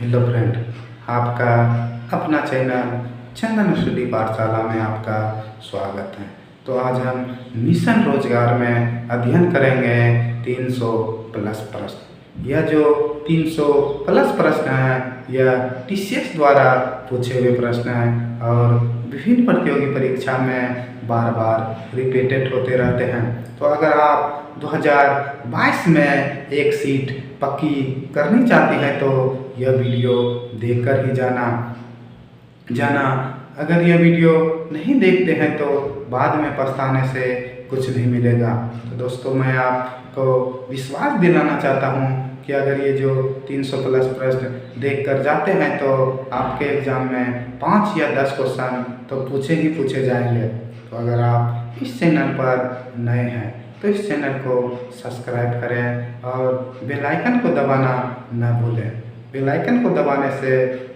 Hello friend, आपका अपना channel चंदन study पाठशाला में आपका स्वागत है। तो आज हम मिशन रोजगार में अध्ययन करेंगे 300 प्लस प्रश्न। यह जो 300 प्लस प्रश्न हैं यह टीसीएस द्वारा पूछे हुए प्रश्न हैं और विभिन्न प्रतियोगी परीक्षा में बार बार रिपीटेड होते रहते हैं। तो अगर आप 2022 में एक सीट पक्की करनी चाहती हैं तो यह वीडियो देखकर ही जाना। अगर यह वीडियो नहीं देखते हैं तो बाद में पछताने से कुछ नहीं मिलेगा। तो दोस्तों, मैं आपको विश्वास दिलाना चाहता हूँ कि अगर ये जो 300 प्लस प्रश्न देखकर जाते हैं तो आपके एग्ज़ाम में 5 या 10 क्वेश्चन तो पूछे जाएंगे। तो अगर आप इस चैनल पर नए हैं तो इस चैनल को सब्सक्राइब करें और बेल आइकन को दबाना न भूलें। बेल आइकन को दबाने से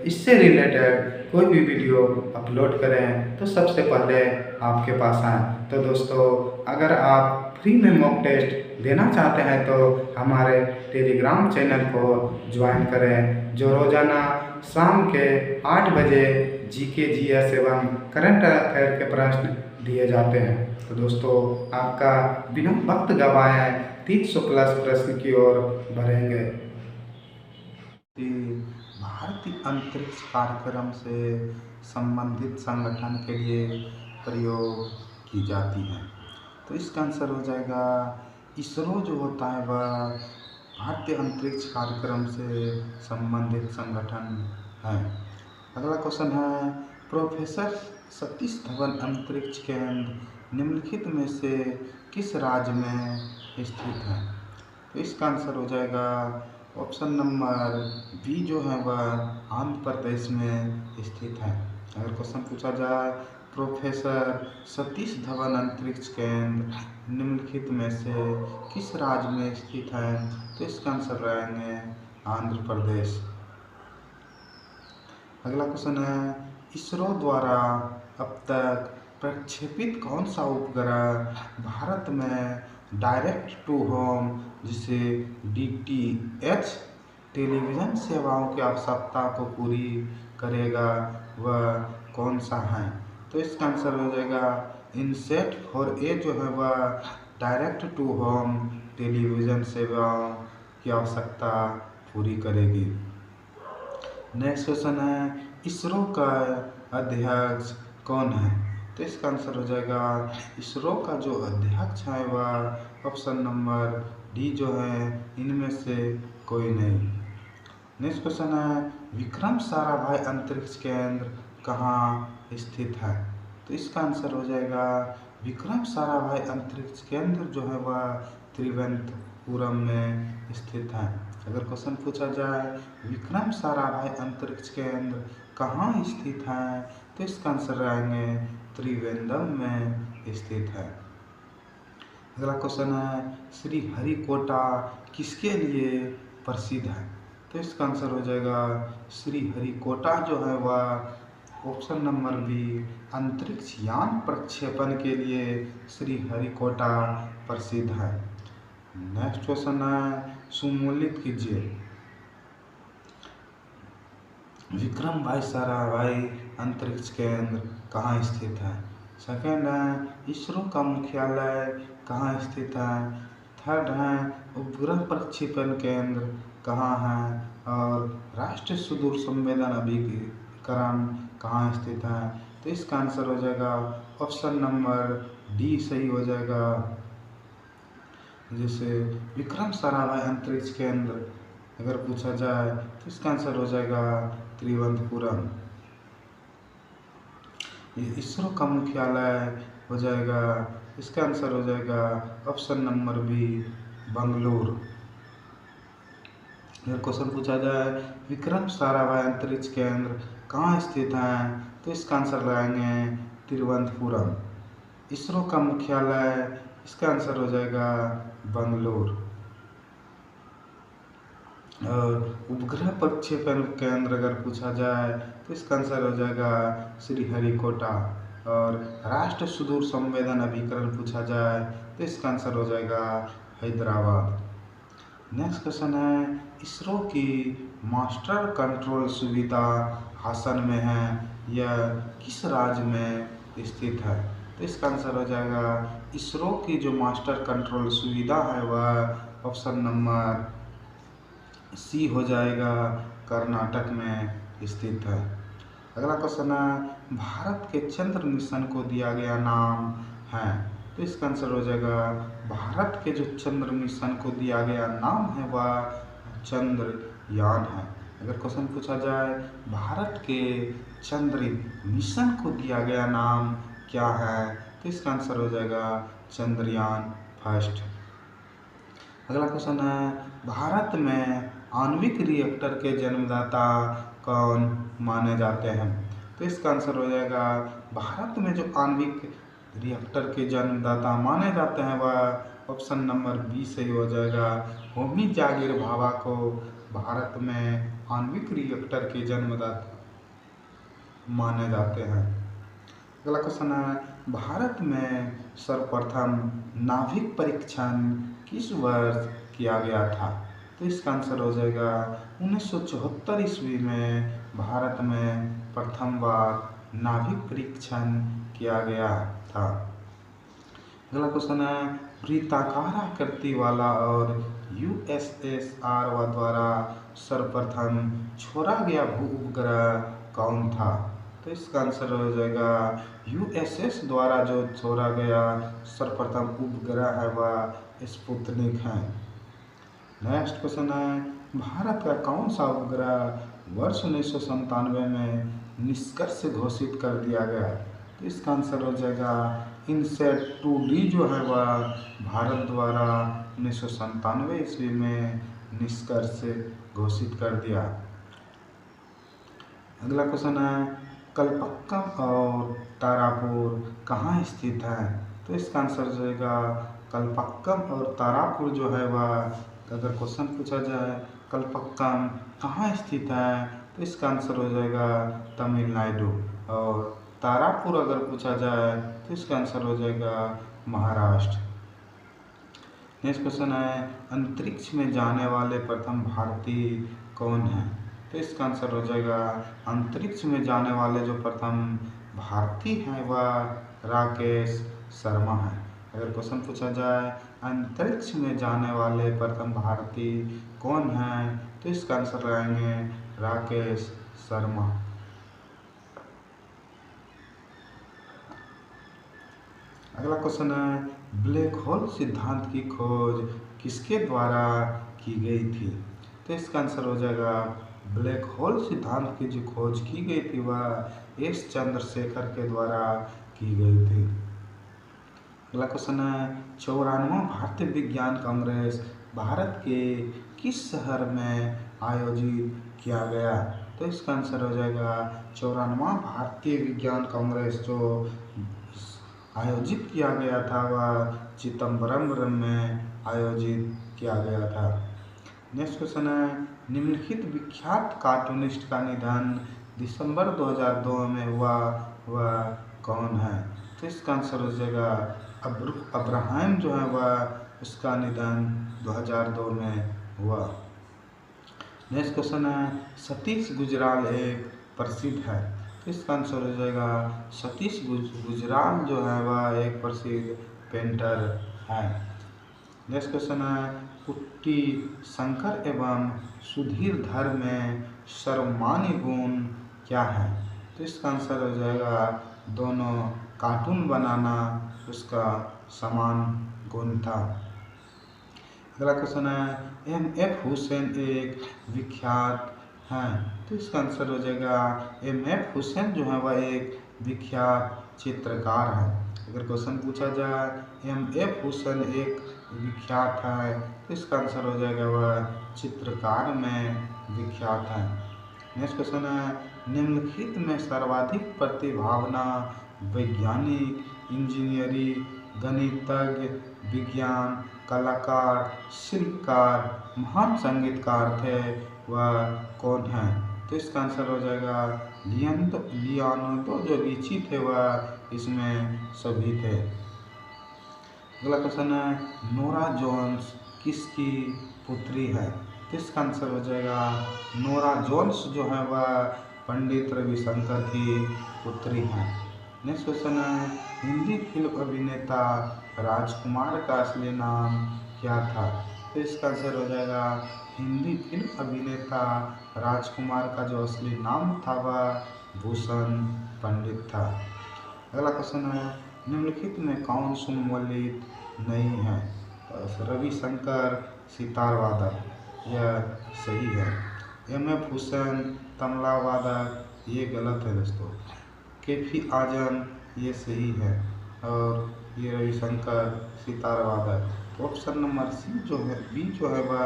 इससे रिलेटेड कोई भी वीडियो अपलोड करें तो सबसे पहले आपके पास आए। तो दोस्तों, अगर आप फ्री में मॉक टेस्ट देना चाहते हैं तो हमारे टेलीग्राम चैनल को ज्वाइन करें, जो रोज़ाना शाम के 8 बजे जीके जीएस एवं करंट अफेयर के प्रश्न दिए जाते हैं। तो दोस्तों, आपका बिना वक्त गवाए 300 प्लस प्रश्न की ओर बढ़ेंगे। भारतीय अंतरिक्ष कार्यक्रम से संबंधित संगठन के लिए प्रयोग की जाती है। तो इसका आंसर हो जाएगा इसरो। जो होता है वह भारतीय अंतरिक्ष कार्यक्रम से संबंधित संगठन है। अगला क्वेश्चन है, प्रोफेसर सतीश धवन अंतरिक्ष केंद्र निम्नलिखित में से किस राज्य में स्थित है? तो इसका आंसर हो जाएगा ऑप्शन नंबर बी जो है वह आंध्र प्रदेश में स्थित है। अगर क्वेश्चन पूछा जाए प्रोफेसर सतीश धवन अंतरिक्ष केंद्र निम्नलिखित में से किस राज्य में स्थित है, तो इसका आंसर रहेंगे आंध्र प्रदेश। अगला क्वेश्चन है, इसरो द्वारा अब तक प्रक्षेपित कौन सा उपग्रह भारत में डायरेक्ट टू होम जिसे डीटीएच टेलीविज़न सेवाओं की आवश्यकता को पूरी करेगा, वह कौन सा है? तो इसका आंसर हो जाएगा इनसेट 4A जो है वह डायरेक्ट टू होम टेलीविज़न सेवाओं की आवश्यकता पूरी करेगी। नेक्स्ट क्वेश्चन है, इसरो का अध्यक्ष कौन है? तो इसका आंसर हो जाएगा इसरो का जो अध्यक्ष है वह ऑप्शन नंबर डी जो है इनमें से कोई नहीं। नेक्स्ट क्वेश्चन है, विक्रम साराभाई अंतरिक्ष केंद्र कहाँ स्थित है? तो इसका आंसर हो जाएगा विक्रम साराभाई अंतरिक्ष केंद्र जो है वह त्रिवेंद्रपुरम में स्थित है। अगर क्वेश्चन पूछा जाए विक्रम साराभाई अंतरिक्ष केंद्र कहाँ स्थित है, तो इसका आंसर रहेंगे त्रिवेंद्रम में स्थित है। अगला क्वेश्चन है, श्री हरिकोटा किसके लिए प्रसिद्ध है? तो इसका आंसर हो जाएगा श्री हरिकोटा जो है वह ऑप्शन नंबर बी अंतरिक्ष यान प्रक्षेपण के लिए श्री हरिकोटा प्रसिद्ध है। नेक्स्ट क्वेश्चन है, सुमेलित कीजिए विक्रम भाई साराभाई अंतरिक्ष केंद्र कहाँ स्थित है? सेकेंड है, इसरो का मुख्यालय कहाँ स्थित है? थर्ड है, उपग्रह प्रक्षेपण केंद्र कहाँ है? और राष्ट्रीय सुदूर संवेदन अभिकरण कहाँ स्थित है? तो इसका आंसर हो जाएगा ऑप्शन नंबर डी सही हो जाएगा। जैसे विक्रम साराभाई अंतरिक्ष केंद्र अगर पूछा जाए तो इसका आंसर हो जाएगा त्रिवेंद्रपुरम। इसरो का मुख्यालय हो जाएगा, इसका आंसर हो जाएगा ऑप्शन नंबर बी बंगलुरु। अगर क्वेश्चन पूछा जाए विक्रम साराभाई अंतरिक्ष केंद्र कहाँ स्थित है, तो इसका आंसर लगाएंगे तिरुवनंतपुरम। इसरो का मुख्यालय, इसका आंसर हो जाएगा बंगलुरु। और उपग्रह प्रक्षेपण केंद्र अगर पूछा जाए तो इसका आंसर हो जाएगा श्रीहरिकोटा। और राष्ट्रीय सुदूर संवेदन अभिकरण पूछा जाए तो इसका आंसर हो जाएगा हैदराबाद। नेक्स्ट क्वेश्चन है, इसरो की मास्टर कंट्रोल सुविधा हासन में है, यह किस राज्य में स्थित है? तो इसका आंसर हो जाएगा इसरो की जो मास्टर कंट्रोल सुविधा है वह ऑप्शन नंबर सी हो जाएगा, कर्नाटक में स्थित है। अगला क्वेश्चन है, भारत के चंद्र मिशन को दिया गया नाम है? तो इसका आंसर हो जाएगा भारत के जो चंद्र मिशन को दिया गया नाम है वह चंद्रयान है। अगर क्वेश्चन पूछा जाए भारत के चंद्र मिशन को दिया गया नाम क्या है? तो इसका आंसर हो जाएगा चंद्रयान फर्स्ट। अगला क्वेश्चन है, भारत में आणविक रिएक्टर के जन्मदाता कौन माने जाते हैं? तो इसका आंसर हो जाएगा भारत में जो आणविक रिएक्टर के जन्मदाता माने जाते हैं वह ऑप्शन नंबर बी सही हो जाएगा, होमी जागिर भाभा को भारत में आणविक रिएक्टर के जन्मदाता माने जाते हैं। अगला क्वेश्चन है, भारत में सर्वप्रथम नाभिक परीक्षण किस वर्ष किया गया था? तो इसका आंसर हो जाएगा 1974 ईस्वी में भारत में प्रथम बार नाभिक परीक्षण किया गया था। अगला क्वेश्चन है, वृत्ताकार आकृति वाला और USSR द्वारा सर्वप्रथम छोड़ा गया भू उपग्रह कौन था? तो इसका आंसर हो जाएगा USS द्वारा जो छोड़ा गया सर्वप्रथम उपग्रह है वह स्पुतनिक है। नेक्स्ट क्वेश्चन है, भारत का कौन सा उपग्रह वर्ष 1997 में निष्कर्ष घोषित कर दिया गया? तो इसका आंसर हो जाएगा इनसेट 2D जो है वह भारत द्वारा 1997 ईस्वी में निष्कर्ष घोषित कर दिया। अगला क्वेश्चन है, कलपक्कम और तारापुर कहाँ स्थित है? तो इसका आंसर हो जाएगा कलपक्कम और तारापुर जो है वह, अगर क्वेश्चन पूछा जाए कलपक्कम कहाँ स्थित है तो इसका आंसर हो जाएगा तमिलनाडु, और तारापुर अगर पूछा जाए तो इसका आंसर हो जाएगा महाराष्ट्र। नेक्स्ट क्वेश्चन है, अंतरिक्ष में जाने वाले प्रथम भारतीय कौन है? तो इसका आंसर हो जाएगा अंतरिक्ष में जाने वाले जो प्रथम भारतीय हैं वह राकेश शर्मा है। अगर क्वेश्चन पूछा जाए अंतरिक्ष में जाने वाले प्रथम भारतीय कौन है तो इसका आंसर रहेंगे राकेश शर्मा। अगला क्वेश्चन है, ब्लैक होल सिद्धांत की खोज किसके द्वारा की गई थी? तो इसका आंसर हो जाएगा ब्लैक होल सिद्धांत की जो खोज की गई थी वह एस चंद्रशेखर के द्वारा की गई थी। अगला क्वेश्चन है, 94वां भारतीय विज्ञान कांग्रेस भारत के किस शहर में आयोजित किया गया? तो इसका आंसर हो जाएगा 94वां भारतीय विज्ञान कांग्रेस जो आयोजित किया गया था वह चिदम्बरम में आयोजित किया गया था। नेक्स्ट क्वेश्चन है, निम्नलिखित विख्यात कार्टूनिस्ट का निधन दिसंबर 2002 में हुआ वह कौन है? तो इसका आंसर हो जाएगा अब्राहम जो है वह उसका निधन 2002 में हुआ। नेक्स्ट क्वेश्चन है, सतीश गुजराल एक प्रसिद्ध है तो इसका आंसर हो जाएगा सतीश गुजराल जो है वह एक प्रसिद्ध पेंटर है। नेक्स्ट क्वेश्चन है, कुट्टी शंकर एवं सुधीर धर में सर्वमान्य गुण क्या है? तो इसका आंसर हो जाएगा दोनों कार्टून बनाना उसका समान गुण था। अगला क्वेश्चन है, MF हुसैन एक विख्यात हैं तो इसका आंसर हो जाएगा MF हुसैन जो है वह एक विख्यात चित्रकार है। अगर क्वेश्चन पूछा जाए MF हुसैन एक विख्यात है तो इसका आंसर हो जाएगा वह चित्रकार में विख्यात है। नेक्स्ट क्वेश्चन है, निम्नलिखित में सर्वाधिक प्रतिभावना वैज्ञानिक, इंजीनियरिंग, गणितज्ञ, विज्ञान, कलाकार, शिल्पकार, महान संगीतकार थे वह कौन है? तो इसका आंसर हो जाएगा लियोनार्डो जो विंची थे वह इसमें सभी थे। अगला क्वेश्चन है, नोरा जोन्स किसकी पुत्री है? तो इसका आंसर हो जाएगा नोरा जोन्स जो है वह पंडित रविशंकर की पुत्री हैं। नेक्स्ट क्वेश्चन है, हिंदी फिल्म अभिनेता राजकुमार का असली नाम क्या था? तो इसका आंसर हो जाएगा हिंदी फिल्म अभिनेता राजकुमार का जो असली नाम था वह भूषण पंडित था। अगला क्वेश्चन है, निम्नलिखित में कौन सुमल्लित नहीं है? तो रविशंकर सितार वादक, यह सही है। एम.एफ. हुसैन तबला वादक, ये गलत है दोस्तों। कैफी आजम, ये सही है। और ये रविशंकर सितार वादक। तो ऑप्शन नंबर सी जो है, बी जो है वह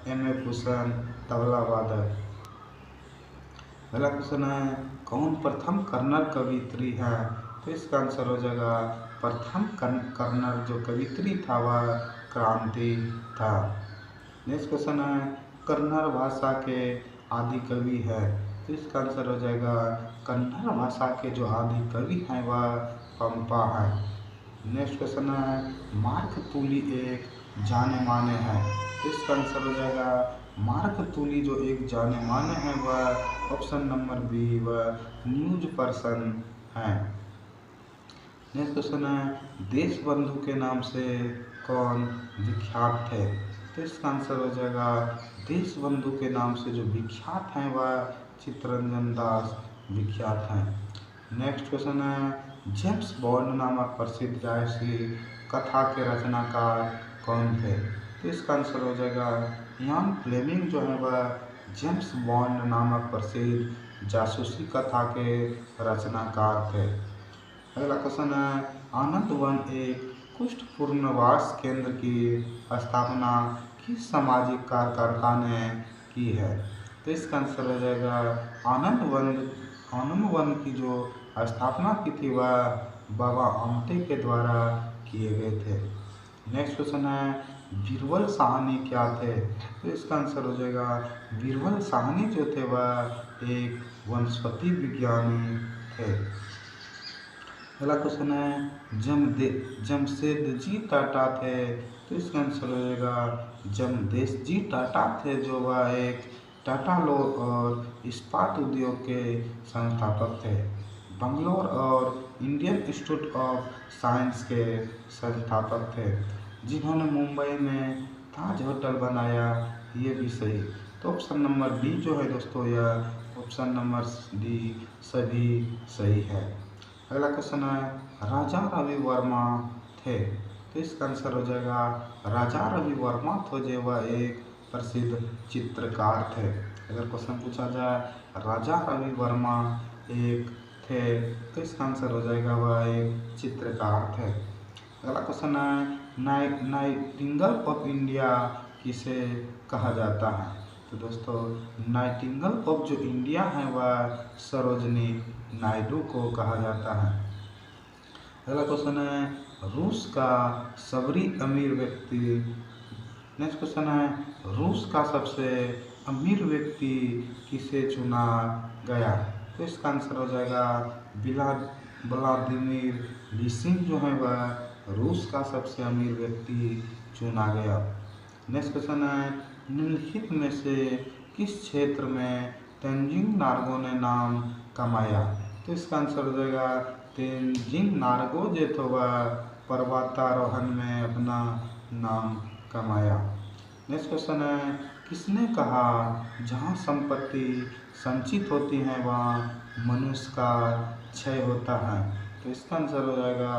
एम.एफ. हुसैन तबला वादक। अगला क्वेश्चन है, कौन प्रथम कन्नड़ कवियत्री है? तो इसका आंसर हो जाएगा प्रथम कन्नड़ जो कवियत्री था वह क्रांति था। नेक्स्ट क्वेश्चन है, कन्नड़ भाषा के आदि कवि है? तो इसका आंसर हो जाएगा कन्नड़ भाषा के जो आदि कवि हैं वह पंपा है। नेक्स्ट क्वेश्चन है, मार्कतूली एक जाने माने हैं? तो इसका आंसर हो जाएगा मार्कतूली जो एक जाने माने हैं वह ऑप्शन नंबर बी वह न्यूज पर्सन हैं। नेक्स्ट क्वेश्चन है, देश बंधु के नाम से कौन विख्यात थे? तो इसका आंसर हो जाएगा देश बंधु के नाम से जो विख्यात हैं वह चित्तरंजन दास विख्यात हैं। नेक्स्ट क्वेश्चन है, जेम्स बॉन्ड नामक प्रसिद्ध जासूसी कथा के रचनाकार कौन थे? तो इसका आंसर हो जाएगा इयान फ्लेमिंग जो है वह जेम्स बॉन्ड नामक प्रसिद्ध जासूसी कथा के रचनाकार थे। अगला क्वेश्चन है, आनंद वन एक कुष्ठ पुनर्वास केंद्र की स्थापना किस सामाजिक कार्यकर्ता ने की है? तो इसका आंसर हो जाएगा आनंद वन की जो स्थापना की थी वह बाबा आमटे के द्वारा किए गए थे। नेक्स्ट क्वेश्चन है, बीरबल साहनी क्या थे? तो इसका आंसर हो जाएगा बीरबल साहनी जो थे वह एक वनस्पति विज्ञानी थे। अगला क्वेश्चन है, जमशेदजी टाटा थे? तो इसका आंसर हो जाएगा जमशेदजी टाटा थे जो वह एक टाटा लौह और इस्पात उद्योग के संस्थापक थे। बंगलोर और इंडियन इंस्टीट्यूट ऑफ साइंस के संस्थापक थे, जिन्होंने मुंबई में ताज होटल बनाया, ये भी सही। तो ऑप्शन नंबर डी जो है दोस्तों यह ऑप्शन नंबर डी सभी सही है। अगला क्वेश्चन है, राजा रवि वर्मा थे? तो इसका आंसर हो जाएगा राजा रवि वर्मा तो जो वह एक प्रसिद्ध चित्रकार थे। अगर क्वेश्चन पूछा जाए राजा रवि वर्मा एक थे तो इसका आंसर हो जाएगा वह एक चित्रकार थे। अगला क्वेश्चन है, नाइटिंगेल ऑफ इंडिया किसे कहा जाता है? तो दोस्तों नाइटिंगेल ऑफ जो इंडिया है वह सरोजनी नायडू को कहा जाता है। अगला क्वेश्चन है, रूस का सबरी अमीर व्यक्ति। नेक्स्ट क्वेश्चन है, रूस का सबसे अमीर व्यक्ति किसे चुना गया? तो इसका आंसर हो जाएगा व्लादिमीर लीसिन जो है वह रूस का सबसे अमीर व्यक्ति चुना गया। नेक्स्ट क्वेश्चन है, निम्नलिखित में से किस क्षेत्र में तेंजिंग नार्गो ने नाम कमाया? तो इसका आंसर हो जाएगा तेंजिंग नार्गो जो तो वह पर्वतारोहण में अपना नाम कमाया। नेक्स्ट क्वेश्चन है, किसने कहा जहाँ संपत्ति संचित होती है वहाँ मनुष्य का क्षय होता है? तो इसका आंसर हो जाएगा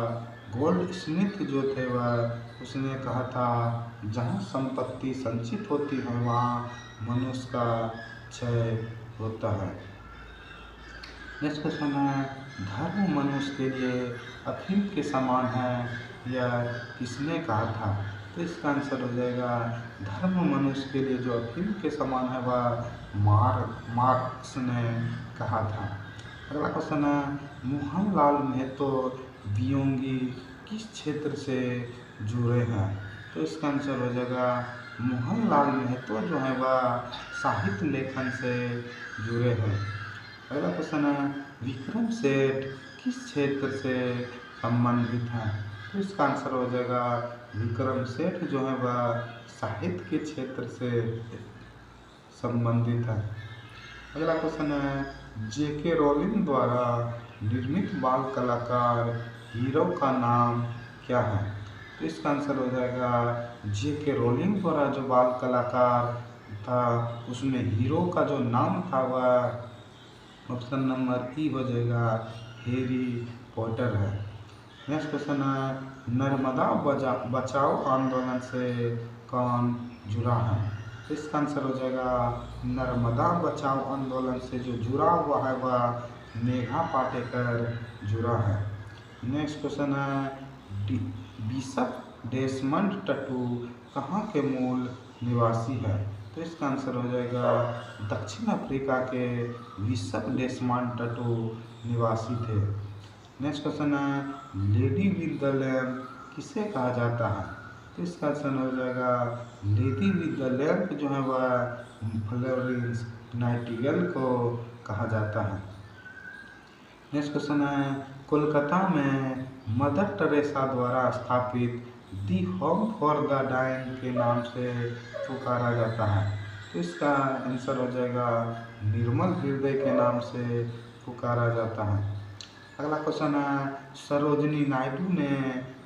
गोल्ड स्मिथ जो थे वह उसने कहा था जहाँ संपत्ति संचित होती है वहाँ मनुष्य का क्षय होता है। नेक्स्ट क्वेश्चन है, धर्म मनुष्य के लिए अफीम के समान है यह किसने कहा था? तो इसका आंसर हो जाएगा धर्म मनुष्य के लिए जो अफीम के समान है वह मार्क्स ने कहा था। अगला क्वेश्चन है, मोहनलाल मेहतो वियोंगी किस क्षेत्र से जुड़े हैं? तो इसका आंसर हो जाएगा मोहनलाल मेहतो जो है वह साहित्य लेखन से जुड़े हैं। अगला क्वेश्चन है, विक्रम सेठ किस क्षेत्र से संबंधित हैं? तो इसका आंसर हो जाएगा विक्रम सेठ जो है वह साहित्य के क्षेत्र से संबंधित है। अगला क्वेश्चन है, जेके रोलिंग द्वारा निर्मित बाल कलाकार हीरो का नाम क्या है? तो इसका आंसर हो जाएगा जेके रोलिंग द्वारा जो बाल कलाकार था उसमें हीरो का जो नाम था वह ऑप्शन नंबर ई हो जाएगा हैरी पॉटर है। नेक्स्ट क्वेश्चन है, नर्मदा बचाओ आंदोलन से कौन जुड़ा है? तो इसका आंसर हो जाएगा नर्मदा बचाओ आंदोलन से जो जुड़ा हुआ है वह मेघा पाटेकर जुड़ा है। नेक्स्ट क्वेश्चन है, बिशप डेसमंड टटू कहाँ के मूल निवासी है? तो इसका आंसर हो जाएगा दक्षिण अफ्रीका के बिशप डेसमंड टटू निवासी थे। नेक्स्ट क्वेश्चन है, लेडी विद द लैम्प किसे कहा जाता है? तो इसका आंसर हो जाएगा लेडी विद द लैम्प जो है वह फ्लोरेंस नाइटिंगेल को कहा जाता है। नेक्स्ट क्वेश्चन है, कोलकाता में मदर टेरेसा द्वारा स्थापित the home for the dying के नाम से पुकारा जाता है। तो इसका आंसर हो जाएगा निर्मल हृदय के नाम से पुकारा जाता है। अगला क्वेश्चन है, सरोजिनी नायडू ने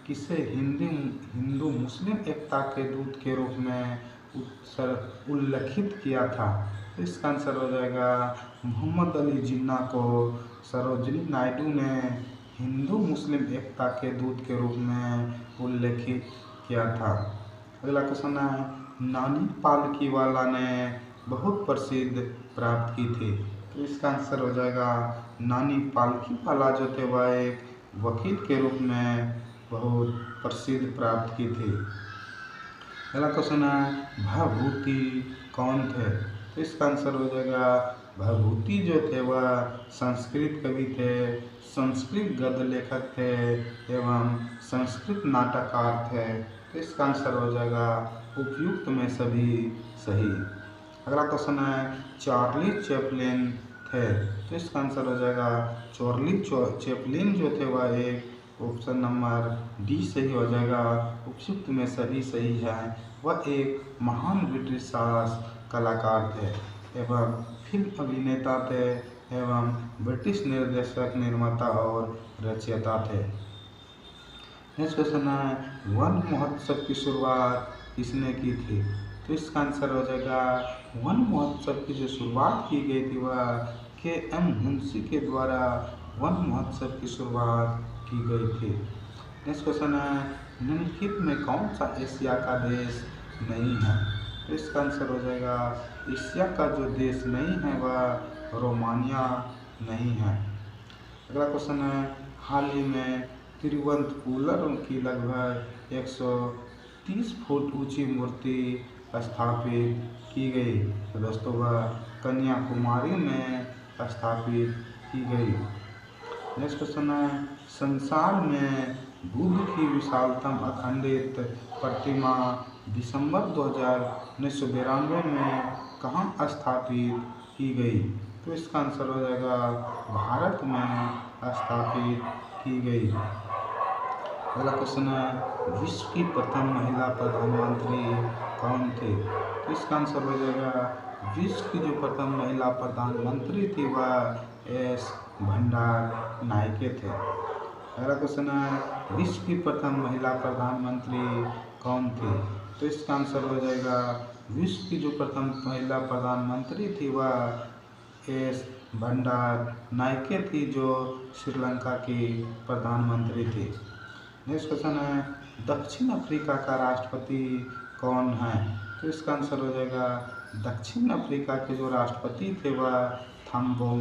किसे हिंदू मुस्लिम एकता के दूत के रूप में उल्लेखित किया था? तो इसका आंसर हो जाएगा मोहम्मद अली जिन्ना को सरोजिनी नायडू ने हिंदू मुस्लिम एकता के दूत के रूप में उल्लेखित किया था। अगला क्वेश्चन है, नानी पालकीवाला ने बहुत प्रसिद्ध प्राप्त की थी। तो इसका आंसर हो जाएगा नानी पालकीवाला जो थे वह एक वकील के रूप में बहुत प्रसिद्ध प्राप्त की थी। अगला क्वेश्चन है, भभूति कौन थे? तो इसका आंसर हो जाएगा भभूति जो थे वह संस्कृत कवि थे, संस्कृत गद्य लेखक थे एवं संस्कृत नाटककार थे। तो इसका आंसर हो जाएगा उपयुक्त में सभी सही। अगला क्वेश्चन है, चार्ली चैपलिन थे। तो इसका आंसर हो जाएगा चार्ली चैपलिन जो थे वह एक ऑप्शन नंबर डी सही हो जाएगा, उपयुक्त में सभी सही है। वह एक महान ब्रिटिश कलाकार थे एवं फिल्म अभिनेता थे एवं ब्रिटिश निर्देशक, निर्माता और रचयिता थे। नेक्स्ट क्वेश्चन है, वन महोत्सव की शुरुआत किसने की थी? तो इसका आंसर हो जाएगा वन महोत्सव की जो शुरुआत की गई थी वह के.एम. मुंशी के द्वारा वन महोत्सव की शुरुआत की गई थी। नेक्स्ट क्वेश्चन है, निम्नलिखित में कौन सा एशिया का देश नहीं है? तो इसका आंसर हो जाएगा एशिया का जो देश नहीं है वह रोमानिया नहीं है। अगला क्वेश्चन है, हाल ही में तिरुवनंतपुरम की लगभग 130 फुट ऊंची मूर्ति स्थापित की गई। तो दोस्तों वह कन्याकुमारी में स्थापित की गई। नेक्स्ट क्वेश्चन है, संसार में बुद्ध की विशालतम अखंडित प्रतिमा दिसंबर 1992 में कहाँ स्थापित की गई? तो इसका आंसर हो जाएगा भारत में स्थापित की गई। अगला क्वेश्चन है, विश्व की प्रथम महिला प्रधानमंत्री कौन थे? तो इसका आंसर हो जाएगा विश्व की जो प्रथम महिला प्रधानमंत्री थी वह एस भंडार नायके थे। अगला क्वेश्चन है, विश्व की प्रथम महिला प्रधानमंत्री कौन थी? तो इसका आंसर हो जाएगा विश्व की जो प्रथम महिला प्रधानमंत्री थी वह एस भंडार नायके थी जो श्रीलंका की प्रधानमंत्री थी। नेक्स्ट क्वेश्चन है, दक्षिण अफ्रीका का राष्ट्रपति कौन है? तो इसका आंसर हो जाएगा दक्षिण अफ्रीका के जो राष्ट्रपति थे वह थम्बो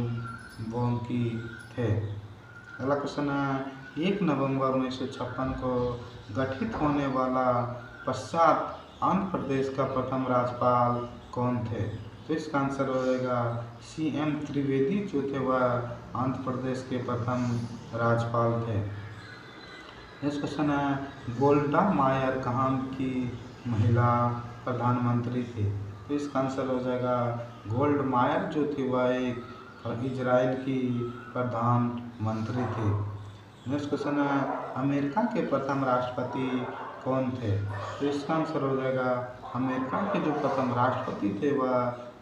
म्बोकी थे। अगला क्वेश्चन है, 1 नवंबर 1956 को गठित होने वाला पश्चात आंध्र प्रदेश का प्रथम राज्यपाल कौन थे? तो इसका आंसर हो जाएगा CM त्रिवेदी जो थे वह आंध्र प्रदेश के प्रथम राज्यपाल थे। नेक्स्ट क्वेश्चन है, गोल्डा मायर कहाँ की महिला प्रधानमंत्री थी? तो इसका आंसर हो जाएगा गोल्ड मायर जो थी वह एक इजराइल की प्रधानमंत्री थी। नेक्स्ट क्वेश्चन है, अमेरिका के प्रथम राष्ट्रपति कौन थे? तो इसका आंसर हो जाएगा अमेरिका के जो प्रथम राष्ट्रपति थे वह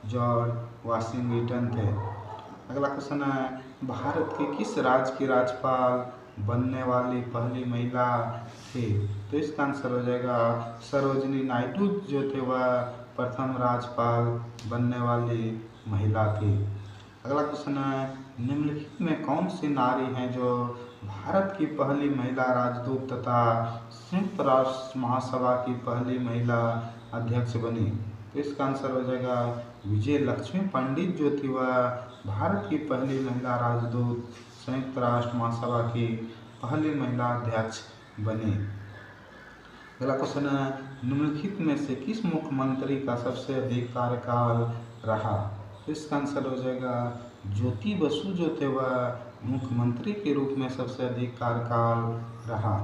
जॉर्ज वाशिंगटन थे। अगला क्वेश्चन है, भारत के किस राज्य की राज्यपाल बनने वाली पहली महिला थी? तो इसका आंसर हो जाएगा सरोजिनी नायडू जो थे वह प्रथम राज्यपाल बनने वाली महिला थी। अगला क्वेश्चन है, निम्नलिखित में कौन सी नारी हैं जो भारत की पहली महिला राजदूत तथा संयुक्त राष्ट्र महासभा की पहली महिला अध्यक्ष बनी? तो इसका आंसर हो जाएगा विजय लक्ष्मी पंडित जो थी वह भारत की पहली महिला राजदूत, संयुक्त राष्ट्र महासभा की पहली महिला अध्यक्ष बनी। अगला क्वेश्चन है, निम्नलिखित में से किस मुख्यमंत्री का सबसे अधिक कार्यकाल रहा? तो इसका आंसर हो जाएगा ज्योति बसु जो थे वह मुख्यमंत्री के रूप में सबसे अधिक कार्यकाल रहा।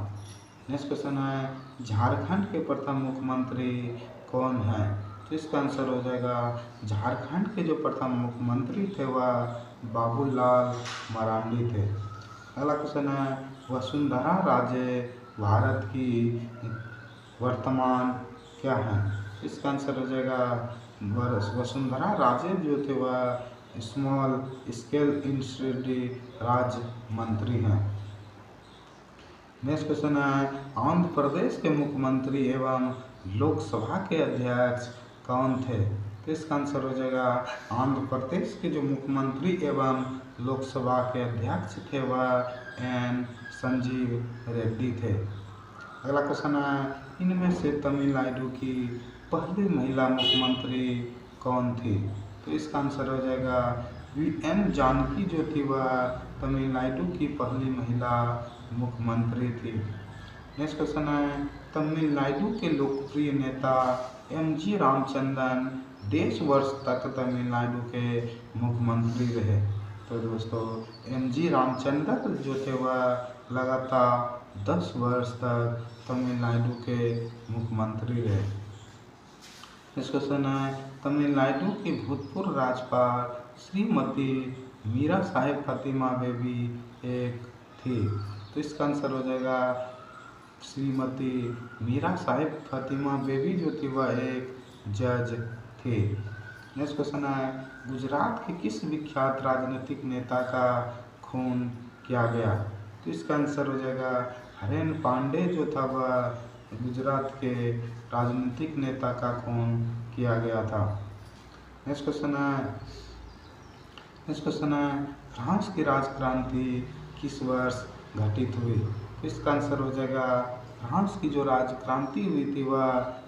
नेक्स्ट क्वेश्चन है, झारखंड के प्रथम मुख्यमंत्री कौन है? तो इसका आंसर हो जाएगा झारखंड के जो प्रथम मुख्यमंत्री थे वह बाबूलाल मरांडी थे। अगला क्वेश्चन है, वसुंधरा राजे भारत की वर्तमान क्या है? इसका आंसर हो जाएगा वसुंधरा राजे जो थे वह स्मॉल स्केल इंडस्ट्री राज्य मंत्री हैं। नेक्स्ट क्वेश्चन है, आंध्र प्रदेश के मुख्यमंत्री एवं लोकसभा के अध्यक्ष कौन थे? तो इसका आंसर हो जाएगा आंध्र प्रदेश के जो मुख्यमंत्री एवं लोकसभा के अध्यक्ष थे वह एन संजीव रेड्डी थे। अगला क्वेश्चन है, इनमें से तमिलनाडु की पहली महिला मुख्यमंत्री कौन थी? तो इसका आंसर हो जाएगा वी.एन. जानकी जो थी वह तमिलनाडु की पहली महिला मुख्यमंत्री थी। नेक्स्ट क्वेश्चन है, तमिलनाडु के लोकप्रिय नेता एम.जी. रामचंद्रन देश वर्ष तक तमिलनाडु के मुख्यमंत्री रहे? तो दोस्तों एम.जी. रामचंद्रन जो थे वह लगातार 10 वर्ष तक तमिलनाडु के मुख्यमंत्री रहे। नेक्स्ट क्वेश्चन है, तमिलनाडु की भूतपूर्व राज्यपाल श्रीमती मीरा साहिब फातिमा बेबी एक थी। तो इसका आंसर हो जाएगा श्रीमती मीरा साहिब फातिमा बेबी जो थी वह एक जज थी। नेक्स्ट क्वेश्चन है, गुजरात के किस विख्यात राजनीतिक नेता का खून किया गया? तो इसका आंसर हो जाएगा हरेन पांडे जो था वह गुजरात के राजनीतिक नेता का खून किया गया था। नेक्स्ट क्वेश्चन है, फ्रांस की राजक्रांति किस वर्ष घटित हुई? तो इसका आंसर हो जाएगा फ्रांस की जो राजक्रांति हुई थी वह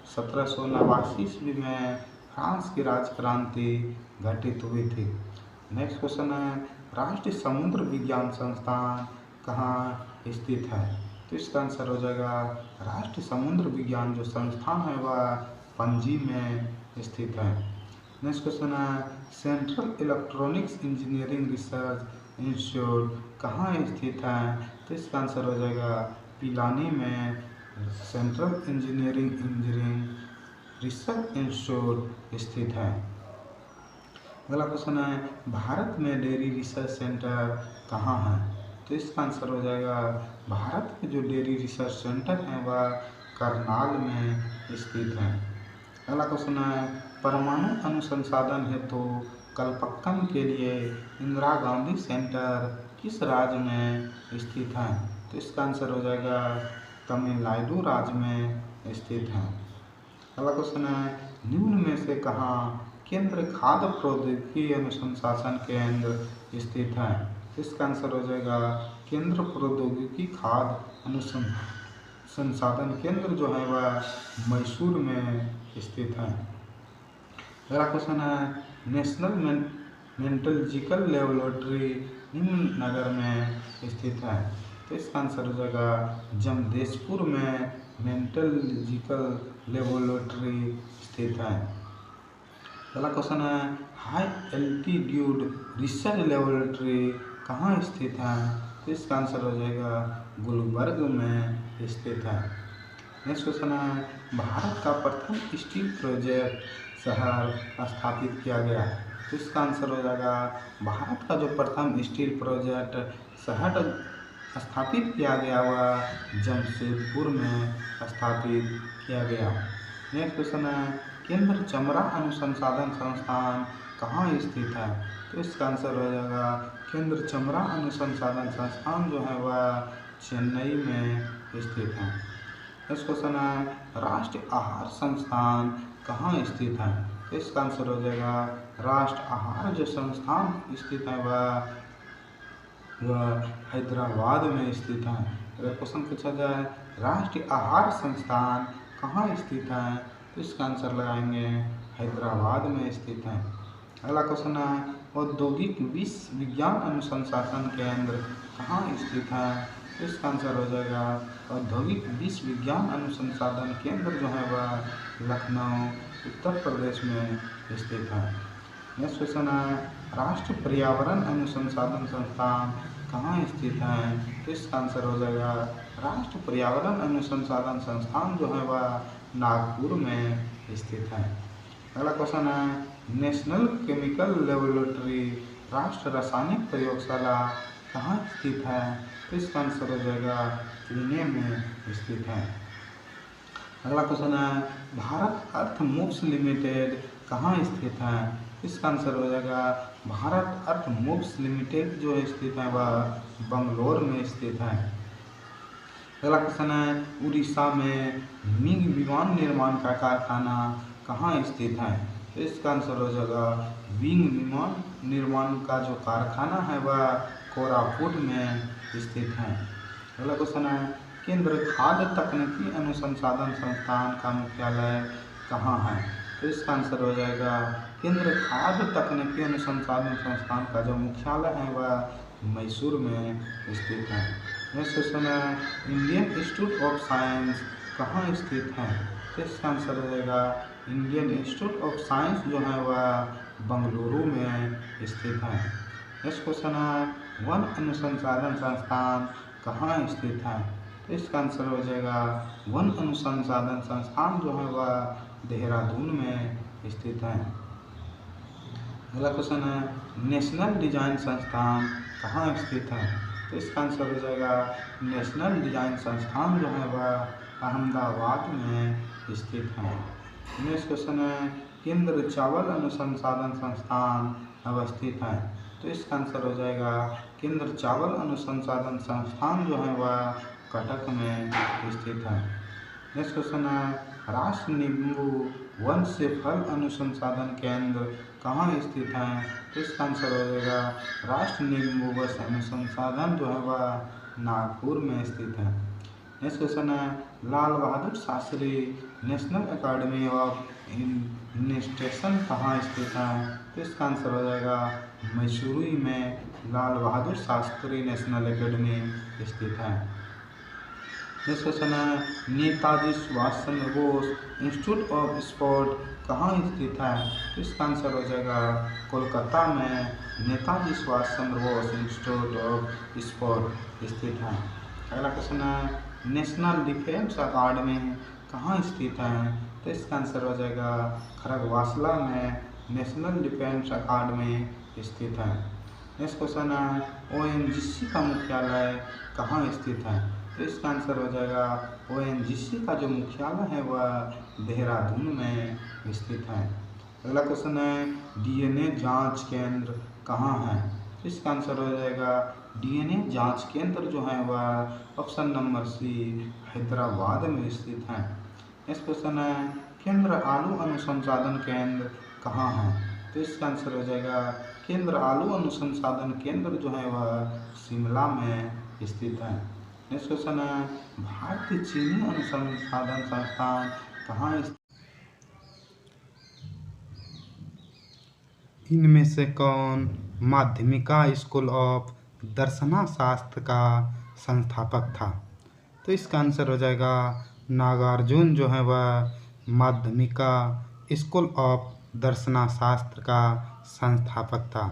1789 ईस्वी में फ्रांस की राजक्रांति घटित हुई थी। नेक्स्ट क्वेश्चन है, राष्ट्रीय समुद्र विज्ञान संस्थान कहाँ स्थित है? तो इसका आंसर हो जाएगा राष्ट्रीय समुद्र विज्ञान जो संस्थान है वह पणजी में स्थित है। नेक्स्ट क्वेश्चन है, central electronics engineering research institute कहाँ स्थित है? तो इसका आंसर हो जाएगा पिलानी में सेंट्रल इंजीनियरिंग रिसर्च इंस्टीट्यूट स्थित है। अगला क्वेश्चन है, भारत में डेयरी रिसर्च सेंटर कहाँ है? तो इसका आंसर हो जाएगा भारत के जो डेयरी रिसर्च सेंटर हैं वह करनाल में स्थित हैं। अगला क्वेश्चन है, परमाणु अनुसंधान हेतु कलपक्कम के लिए इंदिरा गांधी सेंटर किस राज्य में स्थित है? तो इसका आंसर हो जाएगा तमिलनाडु राज्य में स्थित है। अगला क्वेश्चन है, निम्न में से कहाँ केंद्र खाद्य प्रौद्योगिकी अनुसंधान केंद्र स्थित है? इसका आंसर हो जाएगा केंद्र प्रौद्योगिकी खाद्य अनुसंधान केंद्र जो है वह मैसूर में स्थित है। अगला क्वेश्चन है, नेशनल मेट्रोलॉजिकल लेबोरेटरी निम्न नगर में स्थित है? तो इसका आंसर हो जाएगा जमशेदपुर में मेट्रोलॉजिकल लेबोरेटरी स्थित है। अगला क्वेश्चन है, हाई एल्टीट्यूड रिसर्च लेबोरेटरी कहाँ स्थित है? तो इसका आंसर हो जाएगा गुलबर्ग में स्थित है। नेक्स्ट क्वेश्चन है, भारत का प्रथम स्टील प्रोजेक्ट शहर स्थापित किया गया? तो इसका आंसर हो जाएगा भारत का जो प्रथम स्टील प्रोजेक्ट शहर स्थापित किया गया वह जमशेदपुर में स्थापित किया गया। नेक्स्ट क्वेश्चन है, केंद्र चमड़ा अनुसंधान संस्थान कहाँ स्थित है? तो इसका आंसर हो जाएगा केंद्र चमड़ा अनुसंधान संस्थान जो है वह चेन्नई में स्थित है। नेक्स्ट क्वेश्चन है राष्ट्रीय आहार संस्थान कहाँ स्थित है? तो इसका आंसर हो जाएगा राष्ट्रीय आहार जो संस्थान स्थित है वह हैदराबाद में स्थित है। अगर क्वेश्चन पूछा जाए राष्ट्रीय आहार संस्थान कहाँ स्थित है? तो इसका आंसर लगाएंगे हैदराबाद में स्थित है। अगला क्वेश्चन है औद्योगिक विज्ञान अनुसंधान केंद्र कहाँ स्थित है? तो इसका आंसर हो जाएगा औद्योगिक विज्ञान अनुसंधान केंद्र जो है वह लखनऊ उत्तर प्रदेश में स्थित है। नेक्स्ट क्वेश्चन है राष्ट्रीय पर्यावरण अनुसंधान संस्थान कहाँ स्थित है? तो इसका आंसर हो जाएगा राष्ट्रीय पर्यावरण अनुसंधान संस्थान जो है वह नागपुर में स्थित है। अगला क्वेश्चन है नेशनल केमिकल लेबोरेटरी राष्ट्रीय रासायनिक प्रयोगशाला कहाँ स्थित है? तो इसका आंसर हो जाएगा पुणे में स्थित है। अगला क्वेश्चन है भारत अर्थ मूव्स लिमिटेड कहाँ स्थित है? इसका आंसर हो जाएगा भारत अर्थ मूव्स लिमिटेड जो स्थित है वह बंगलोर में स्थित है। अगला क्वेश्चन है उड़ीसा में मिग विमान निर्माण का कारखाना कहाँ स्थित है? तो इसका आंसर हो जाएगा विंग विमान निर्माण का जो कारखाना है वह कोरापुट में स्थित है। अगला क्वेश्चन है केंद्र खाद्य तकनीकी अनुसंधान संस्थान का मुख्यालय कहाँ है? तो इसका आंसर हो जाएगा केंद्र खाद्य तकनीकी अनुसंधान संस्थान का जो मुख्यालय है वह मैसूर में स्थित है। नेक्स्ट क्वेश्चन है इंडियन इंस्टीट्यूट ऑफ साइंस कहाँ स्थित है? तो इसका आंसर हो जाएगा इंडियन इंस्टीट्यूट ऑफ साइंस जो है वह बंगलुरु में स्थित है। नेक्स्ट क्वेश्चन है वन अनुसंधान संस्थान कहाँ स्थित है? तो इसका आंसर हो जाएगा वन अनुसंधान संस्थान जो है वह देहरादून में स्थित है। अगला क्वेश्चन है नेशनल डिजाइन संस्थान कहाँ स्थित है? तो इसका आंसर हो जाएगा नेशनल डिजाइन संस्थान जो है वह अहमदाबाद में स्थित है। नेक्स्ट क्वेश्चन है केंद्र चावल अनुसंधान संस्थान अवस्थित है? तो इसका आंसर हो जाएगा केंद्र चावल अनुसंधान संस्थान जो है वह कटक में स्थित है। नेक्स्ट क्वेश्चन है राष्ट्रीय नींबू वन से फल अनुसंधान केंद्र कहाँ स्थित है? तो इसका आंसर हो जाएगा राष्ट्रीय नींबू वन अनुसंधान जो है वह नागपुर में स्थित है। नेक्स्ट क्वेश्चन है Lal Bahadur Shastri national academy of investigation कहाँ स्थित है? तो इसका आंसर हो जाएगा मैसूरू में लाल बहादुर शास्त्री नेशनल एकेडमी स्थित है। नेक्स्ट क्वेश्चन है Netaji Subhash Chandra Bose institute of sport कहाँ स्थित है? तो इसका आंसर हो जाएगा कोलकाता में Netaji Subhash Chandra Bose institute of sport स्थित है। अगला क्वेश्चन है नेशनल डिफेंस अकादमी कहाँ स्थित है? तो इसका आंसर हो जाएगा खरगवासला में नेशनल डिफेंस अकादमी स्थित है। नेक्स्ट क्वेश्चन है ONGC का मुख्यालय कहाँ स्थित है? तो इसका आंसर हो जाएगा ONGC का जो मुख्यालय है वह देहरादून में स्थित है। अगला क्वेश्चन है DNA जांच केंद्र कहाँ है? तो इसका आंसर हो जाएगा DNA जांच केंद्र जो है वह ऑप्शन नंबर सी हैदराबाद में स्थित है। नेक्स्ट क्वेश्चन है केंद्र आलू अनुसंधान केंद्र कहाँ है? तो इसका आंसर हो जाएगा केंद्र आलू अनुसंधान केंद्र जो है वह शिमला में स्थित है। नेक्स्ट क्वेश्चन है भारतीय चीनी अनुसंधान संस्थान कहाँ स्थित? इनमें से कौन माध्यमिका स्कूल ऑफ दर्शना शास्त्र का संस्थापक था? तो इसका आंसर हो जाएगा नागार्जुन जो है वह माध्यमिका स्कूल ऑफ दर्शना शास्त्र का संस्थापक था।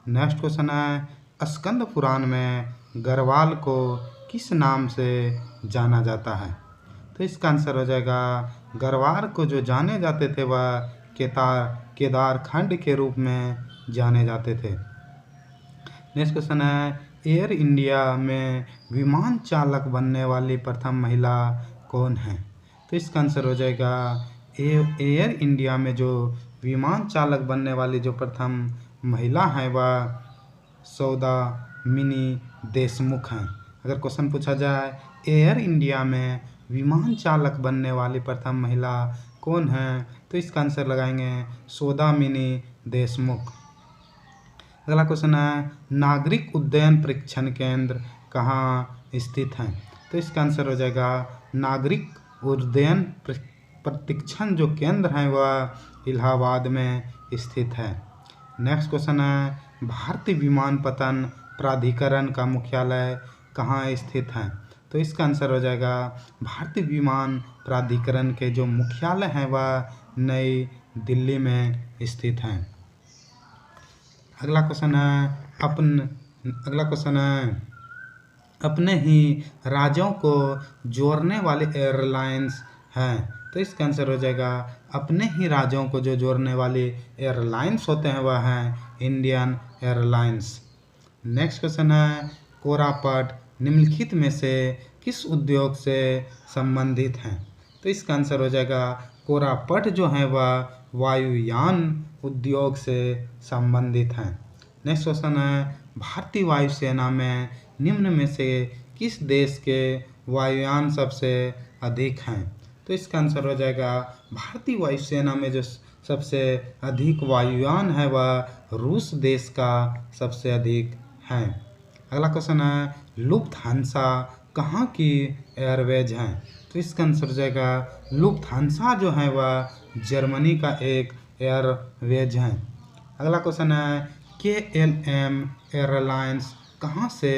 नेक्स्ट क्वेश्चन है स्कंद पुराण में गढ़वाल को किस नाम से जाना जाता है? तो इसका आंसर हो जाएगा गढ़वाल को जो जाने जाते थे वह केदारखंड के रूप में जाने जाते थे। नेक्स्ट क्वेश्चन है एयर इंडिया में विमान चालक बनने वाली प्रथम महिला कौन है? तो इसका आंसर हो जाएगा एयर इंडिया में जो विमान चालक बनने वाली जो प्रथम महिला हैं वह सौदामिनी देशमुख हैं। अगर क्वेश्चन पूछा जाए एयर इंडिया में विमान चालक बनने वाली प्रथम महिला कौन है, तो इसका आंसर लगाएंगे सौदामिनी देशमुख। अगला क्वेश्चन है नागरिक उड्डयन परीक्षण केंद्र कहाँ स्थित है, तो इसका आंसर हो जाएगा नागरिक उड्डयन प्रशिक्षण जो केंद्र है वह इलाहाबाद में स्थित है। नेक्स्ट क्वेश्चन है भारतीय विमानपत्तन प्राधिकरण का मुख्यालय कहाँ स्थित है, तो इसका आंसर हो जाएगा भारतीय विमान प्राधिकरण के जो मुख्यालय हैं वह नई दिल्ली में स्थित हैं। अगला क्वेश्चन है अपने ही राज्यों को जोड़ने वाले एयरलाइंस हैं, तो इसका आंसर हो जाएगा अपने ही राज्यों को जो जोड़ने वाली एयरलाइंस होते हैं वह हैं इंडियन एयरलाइंस। नेक्स्ट क्वेश्चन है कोरापट निम्नलिखित में से किस उद्योग से संबंधित हैं, तो इसका आंसर हो जाएगा कोरापट जो है वह वायुयान उद्योग से संबंधित हैं। नेक्स्ट क्वेश्चन है भारतीय वायुसेना में निम्न में से किस देश के वायुयान सबसे अधिक हैं, तो इसका आंसर हो जाएगा भारतीय वायुसेना में जो सबसे अधिक वायुयान है वह रूस देश का सबसे अधिक है। अगला क्वेश्चन है लुफ्थहान्सा कहाँ की एयरवेज है, तो इसका आंसर हो जाएगा लुफ्थहान्सा जो है वह जर्मनी का एक एयरवेज है। अगला क्वेश्चन है KLM एयरलाइंस कहाँ से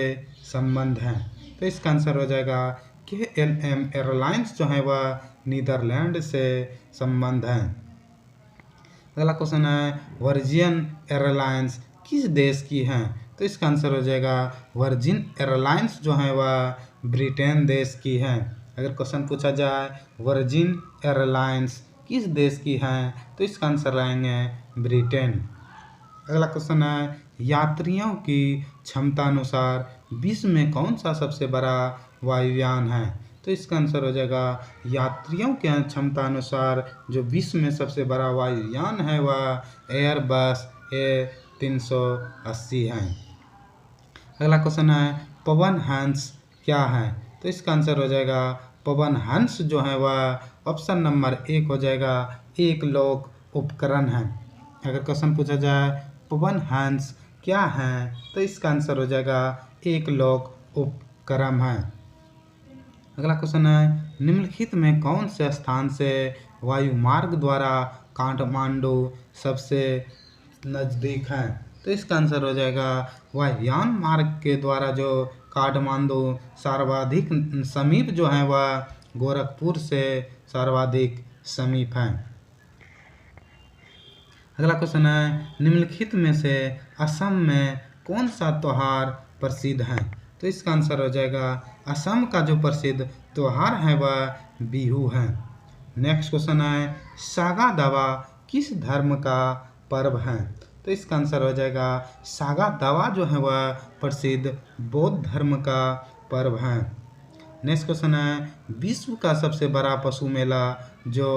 संबंध है, तो इसका आंसर हो जाएगा KLM एयरलाइंस जो है वह नीदरलैंड से संबंध है। अगला क्वेश्चन है वर्जिन एयरलाइंस किस देश की है, तो इसका आंसर हो जाएगा वर्जिन एयरलाइंस जो है वह ब्रिटेन देश की है। अगर क्वेश्चन पूछा जाए वर्जिन एयरलाइंस किस देश की है, तो इसका आंसर लाएंगे ब्रिटेन। अगला क्वेश्चन है यात्रियों की क्षमता अनुसार विश्व में कौन सा सबसे बड़ा वायुयान है, तो इसका आंसर हो जाएगा यात्रियों के क्षमता अनुसार जो विश्व में सबसे बड़ा वायुयान है वह एयरबस A380 है। अगला क्वेश्चन है पवन हंस क्या है, तो इसका आंसर हो जाएगा पवन हंस जो है वह ऑप्शन नंबर 1 हो जाएगा एक लोक उपकरण है। अगर क्वेश्चन पूछा जाए पवन हंस क्या है, तो इसका आंसर हो जाएगा एक लोक उपकरण है। अगला क्वेश्चन है निम्नलिखित में कौन से स्थान से वायु मार्ग द्वारा काठमांडू सबसे नज़दीक है, तो इसका आंसर हो जाएगा वायुयान मार्ग के द्वारा जो काठमांडू सर्वाधिक समीप जो है वह गोरखपुर से सर्वाधिक समीप है। अगला क्वेश्चन है निम्नलिखित में से असम में कौन सा त्यौहार प्रसिद्ध है, तो इसका आंसर हो जाएगा असम का जो प्रसिद्ध त्यौहार है वह बिहू है। नेक्स्ट क्वेश्चन है सागा दावा किस धर्म का पर्व है, तो इसका आंसर हो जाएगा सागा दावा जो है वह प्रसिद्ध बौद्ध धर्म का पर्व है। नेक्स्ट क्वेश्चन है विश्व का सबसे बड़ा पशु मेला जो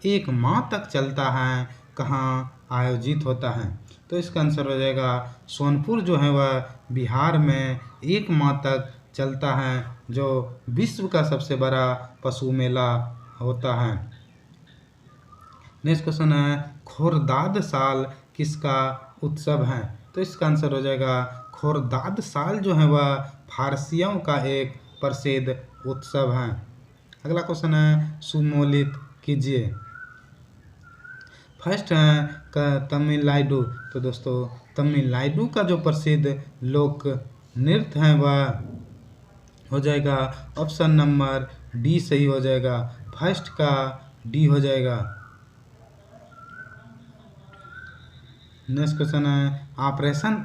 1 माह तक चलता है कहाँ आयोजित होता है, तो इसका आंसर हो जाएगा सोनपुर जो है वह बिहार में 1 माह तक चलता है जो विश्व का सबसे बड़ा पशु मेला होता है। नेक्स्ट क्वेश्चन है खोरदाद साल किसका उत्सव है, तो इसका आंसर हो जाएगा खोरदाद साल जो है वह फारसियों का एक प्रसिद्ध उत्सव है। अगला क्वेश्चन है सुमोलित कीजिए। फर्स्ट है तमिलनाडु, तो दोस्तों तमिलनाडु का जो प्रसिद्ध लोक नृत्य है वह हो जाएगा ऑप्शन नंबर डी सही हो जाएगा, फर्स्ट का डी हो जाएगा। नेक्स्ट क्वेश्चन है ऑपरेशन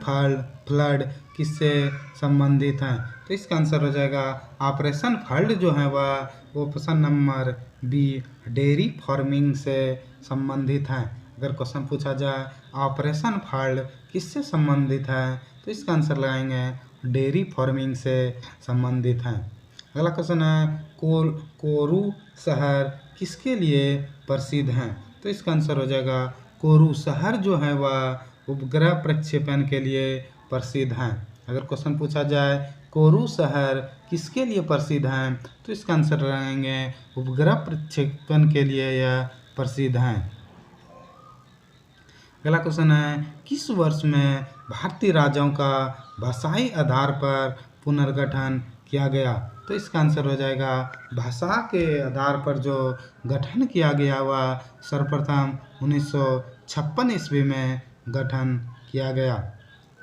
फ्लड किससे संबंधित है, तो इसका आंसर हो जाएगा ऑपरेशन फ्लड जो है वह option number B dairy farming से संबंधित है। अगर क्वेश्चन पूछा जाए ऑपरेशन फ्लड किससे संबंधित है, तो इसका आंसर लगाएंगे डेयरी फार्मिंग से संबंधित है। अगला क्वेश्चन है कोरू शहर किसके लिए प्रसिद्ध हैं? तो इसका आंसर हो जाएगा कोरू शहर जो है वह उपग्रह प्रक्षेपण के लिए प्रसिद्ध हैं। अगर क्वेश्चन पूछा जाए कोरू शहर किसके लिए प्रसिद्ध हैं, तो इसका आंसर रहेंगे उपग्रह प्रक्षेपण के लिए यह प्रसिद्ध हैं। अगला क्वेश्चन है किस वर्ष में भारतीय राज्यों का भाषाई आधार पर पुनर्गठन किया गया? तो इसका आंसर हो जाएगा भाषा के आधार पर जो गठन किया गया वह सर्वप्रथम 1956 ईस्वी में गठन किया गया।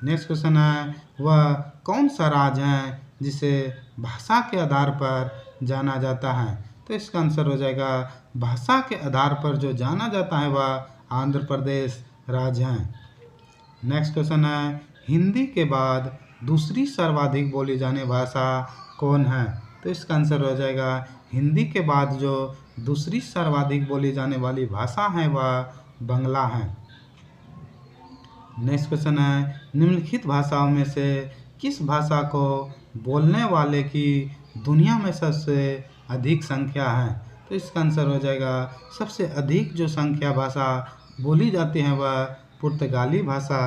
नेक्स्ट क्वेश्चन है वह कौन सा राज्य है जिसे भाषा के आधार पर जाना जाता है? तो इसका आंसर हो जाएगा भाषा के आधार पर जो जाना जाता है वह आंध्र प्रदेश राज्य है। नेक्स्ट क्वेश्चन है हिंदी के बाद दूसरी सर्वाधिक बोली जाने भाषा कौन है? तो इसका आंसर हो जाएगा हिंदी के बाद जो दूसरी सर्वाधिक बोली जाने वाली भाषा है वह बांग्ला है। नेक्स्ट क्वेश्चन है निम्नलिखित भाषाओं में से किस भाषा को बोलने वाले की दुनिया में सबसे अधिक संख्या है? तो इसका आंसर हो जाएगा सबसे अधिक जो संख्या भाषा बोली जाती है वह पुर्तगाली भाषा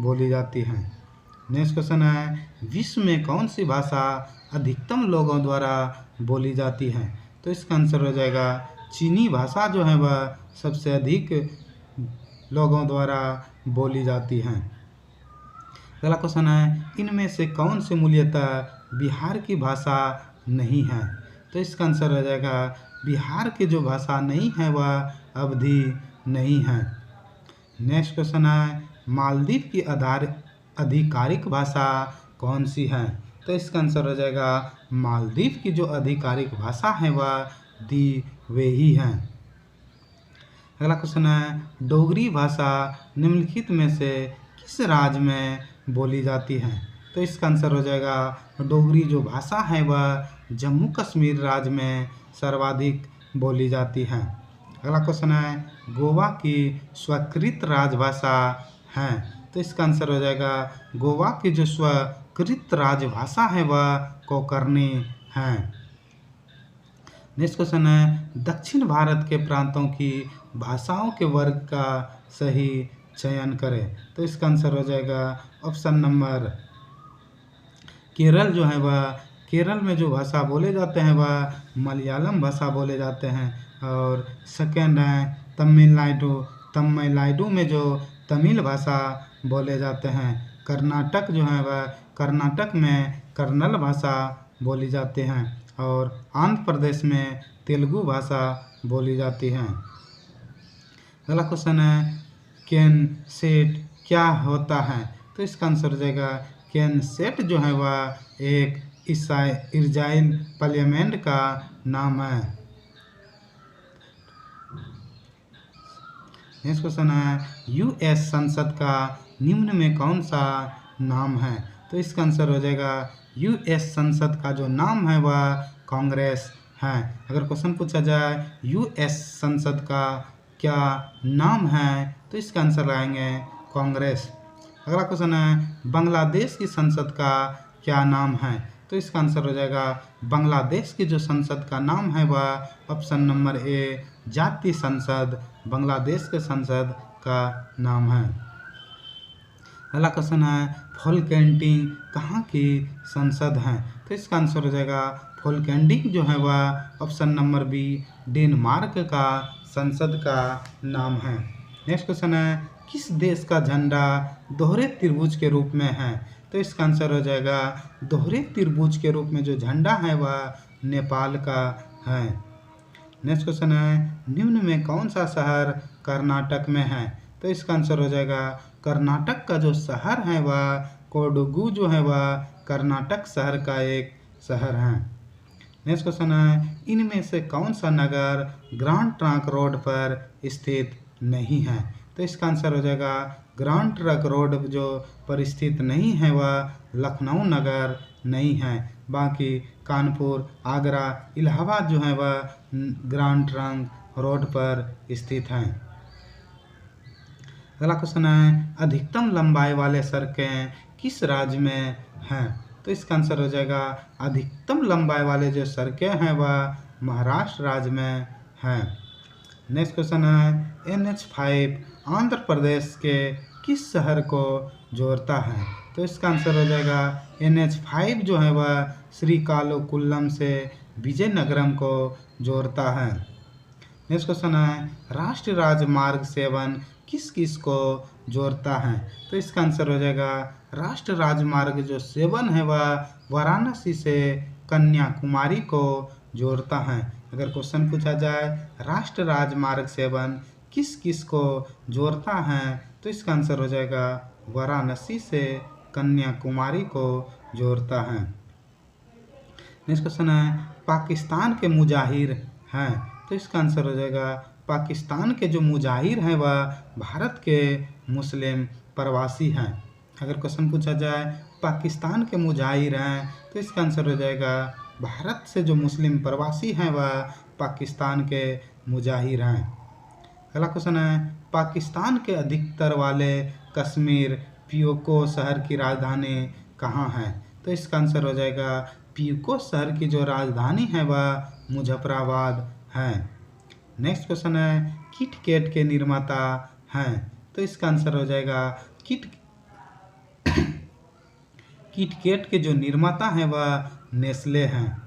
बोली जाती है। नेक्स्ट क्वेश्चन है विश्व में कौन सी भाषा अधिकतम लोगों द्वारा बोली जाती है? तो इसका आंसर हो जाएगा चीनी भाषा जो है वह सबसे अधिक लोगों द्वारा बोली जाती है। अगला क्वेश्चन है इनमें से कौन सी मूल्यतः बिहार की भाषा नहीं है? तो इसका आंसर हो जाएगा बिहार की जो भाषा नहीं है वह अवधी नहीं है। नेक्स्ट क्वेश्चन है मालदीव की आधिकारिक भाषा कौन सी है? तो इसका आंसर हो जाएगा मालदीव की जो आधिकारिक भाषा है वह दिवेही है। अगला क्वेश्चन है डोगरी भाषा निम्नलिखित में से किस राज्य में बोली जाती है? तो इसका आंसर हो जाएगा डोगरी जो भाषा है वह जम्मू कश्मीर राज्य में सर्वाधिक बोली जाती है। अगला क्वेश्चन है गोवा की स्वीकृत राजभाषा है? तो इसका आंसर हो जाएगा गोवा की जो स्वीकृत राजभाषा है वह कोंकणी है। नेक्स्ट क्वेश्चन है दक्षिण भारत के प्रांतों की भाषाओं के वर्ग का सही चयन करें। तो इसका आंसर हो जाएगा ऑप्शन नंबर केरल जो है वह केरल में जो भाषा बोले जाते हैं वह मलयालम भाषा बोले जाते हैं। और सेकेंड है तमिलनाडु में जो तमिल भाषा बोले जाते हैं। कर्नाटक जो है वह कर्नाटक में कन्नड़ भाषा बोली जाती हैं। और आंध्र प्रदेश में तेलुगु भाषा बोली जाती है। अगला क्वेश्चन है कैनसेट क्या होता है? तो इसका आंसर हो जाएगा कैनसेट जो है वह एक इजराइल पार्लियामेंट का नाम है। नेक्स्ट क्वेश्चन है यूएस संसद का निम्न में कौन सा नाम है? तो इसका आंसर हो जाएगा यूएस संसद का जो नाम है वह कांग्रेस है। अगर क्वेश्चन पूछा जाए यूएस संसद का क्या नाम है, तो इसका आंसर आएंगे कांग्रेस। अगला क्वेश्चन है बांग्लादेश की संसद का क्या नाम है? तो इसका आंसर हो जाएगा बांग्लादेश की जो संसद का नाम है वह ऑप्शन नंबर ए जातीय संसद बांग्लादेश के संसद का नाम है। अगला क्वेश्चन है फोल्केंडी कहाँ की संसद है? तो इसका आंसर हो जाएगा फोल्केंडी जो है वह ऑप्शन नंबर बी डेनमार्क का संसद का नाम है। नेक्स्ट क्वेश्चन है किस देश का झंडा दोहरे त्रिभुज के रूप में है? तो इसका आंसर हो जाएगा दोहरे त्रिभुज के रूप में जो झंडा है वह नेपाल का है। नेक्स्ट क्वेश्चन है निम्न में कौन सा शहर कर्नाटक में है? तो इसका आंसर हो जाएगा कर्नाटक का जो शहर है वह कोडगु जो है वह कर्नाटक शहर का एक शहर है। नेक्स्ट क्वेश्चन है इनमें से कौन सा नगर ग्रांड ट्रंक रोड पर स्थित नहीं है? तो इसका आंसर हो जाएगा ग्रांड ट्रंक रोड जो पर स्थित नहीं है वह लखनऊ नगर नहीं है। बाकी कानपुर, आगरा, इलाहाबाद जो है वह ग्रांड ट्रंक रोड पर स्थित हैं। अगला क्वेश्चन है अधिकतम लंबाई वाले सड़कें किस राज्य में हैं? तो इसका आंसर हो जाएगा अधिकतम लंबाई वाले जो सड़कें हैं वह महाराष्ट्र राज्य में हैं। नेक्स्ट क्वेश्चन है NH5 आंध्र प्रदेश के किस शहर को जोड़ता है? तो इसका आंसर हो जाएगा NH5 जो है वह श्रीकाकुलम से विजयनगरम को जोड़ता है। नेक्स्ट क्वेश्चन है राष्ट्रीय राजमार्ग 7 किस किस को जोड़ता है? तो इसका आंसर हो जाएगा राष्ट्रीय राजमार्ग जो 7 है वह वाराणसी से कन्याकुमारी को जोड़ता है। अगर क्वेश्चन पूछा जाए राष्ट्रीय राजमार्ग 7 किस किस को जोड़ता है तो इसका आंसर हो जाएगा वाराणसी से कन्याकुमारी को जोड़ता है। नेक्स्ट क्वेश्चन है पाकिस्तान के मुजाहिर हैं तो इसका आंसर हो जाएगा पाकिस्तान के जो मुजाहिर हैं वह भारत के मुस्लिम प्रवासी हैं। अगर क्वेश्चन पूछा जाए पाकिस्तान के मुजाहिर हैं तो इसका आंसर हो जाएगा भारत से जो मुस्लिम प्रवासी हैं वह पाकिस्तान के मुजाहिर हैं। अगला क्वेश्चन है पाकिस्तान के अधिकतर वाले कश्मीर पीओके शहर की राजधानी कहाँ है? तो इसका आंसर हो जाएगा पीओके शहर की जो राजधानी है वह मुजफ्फराबाद है। नेक्स्ट क्वेश्चन है किटकैट के निर्माता हैं तो इसका आंसर हो जाएगा किटकैट के जो निर्माता हैं वह नेस्ले हैं।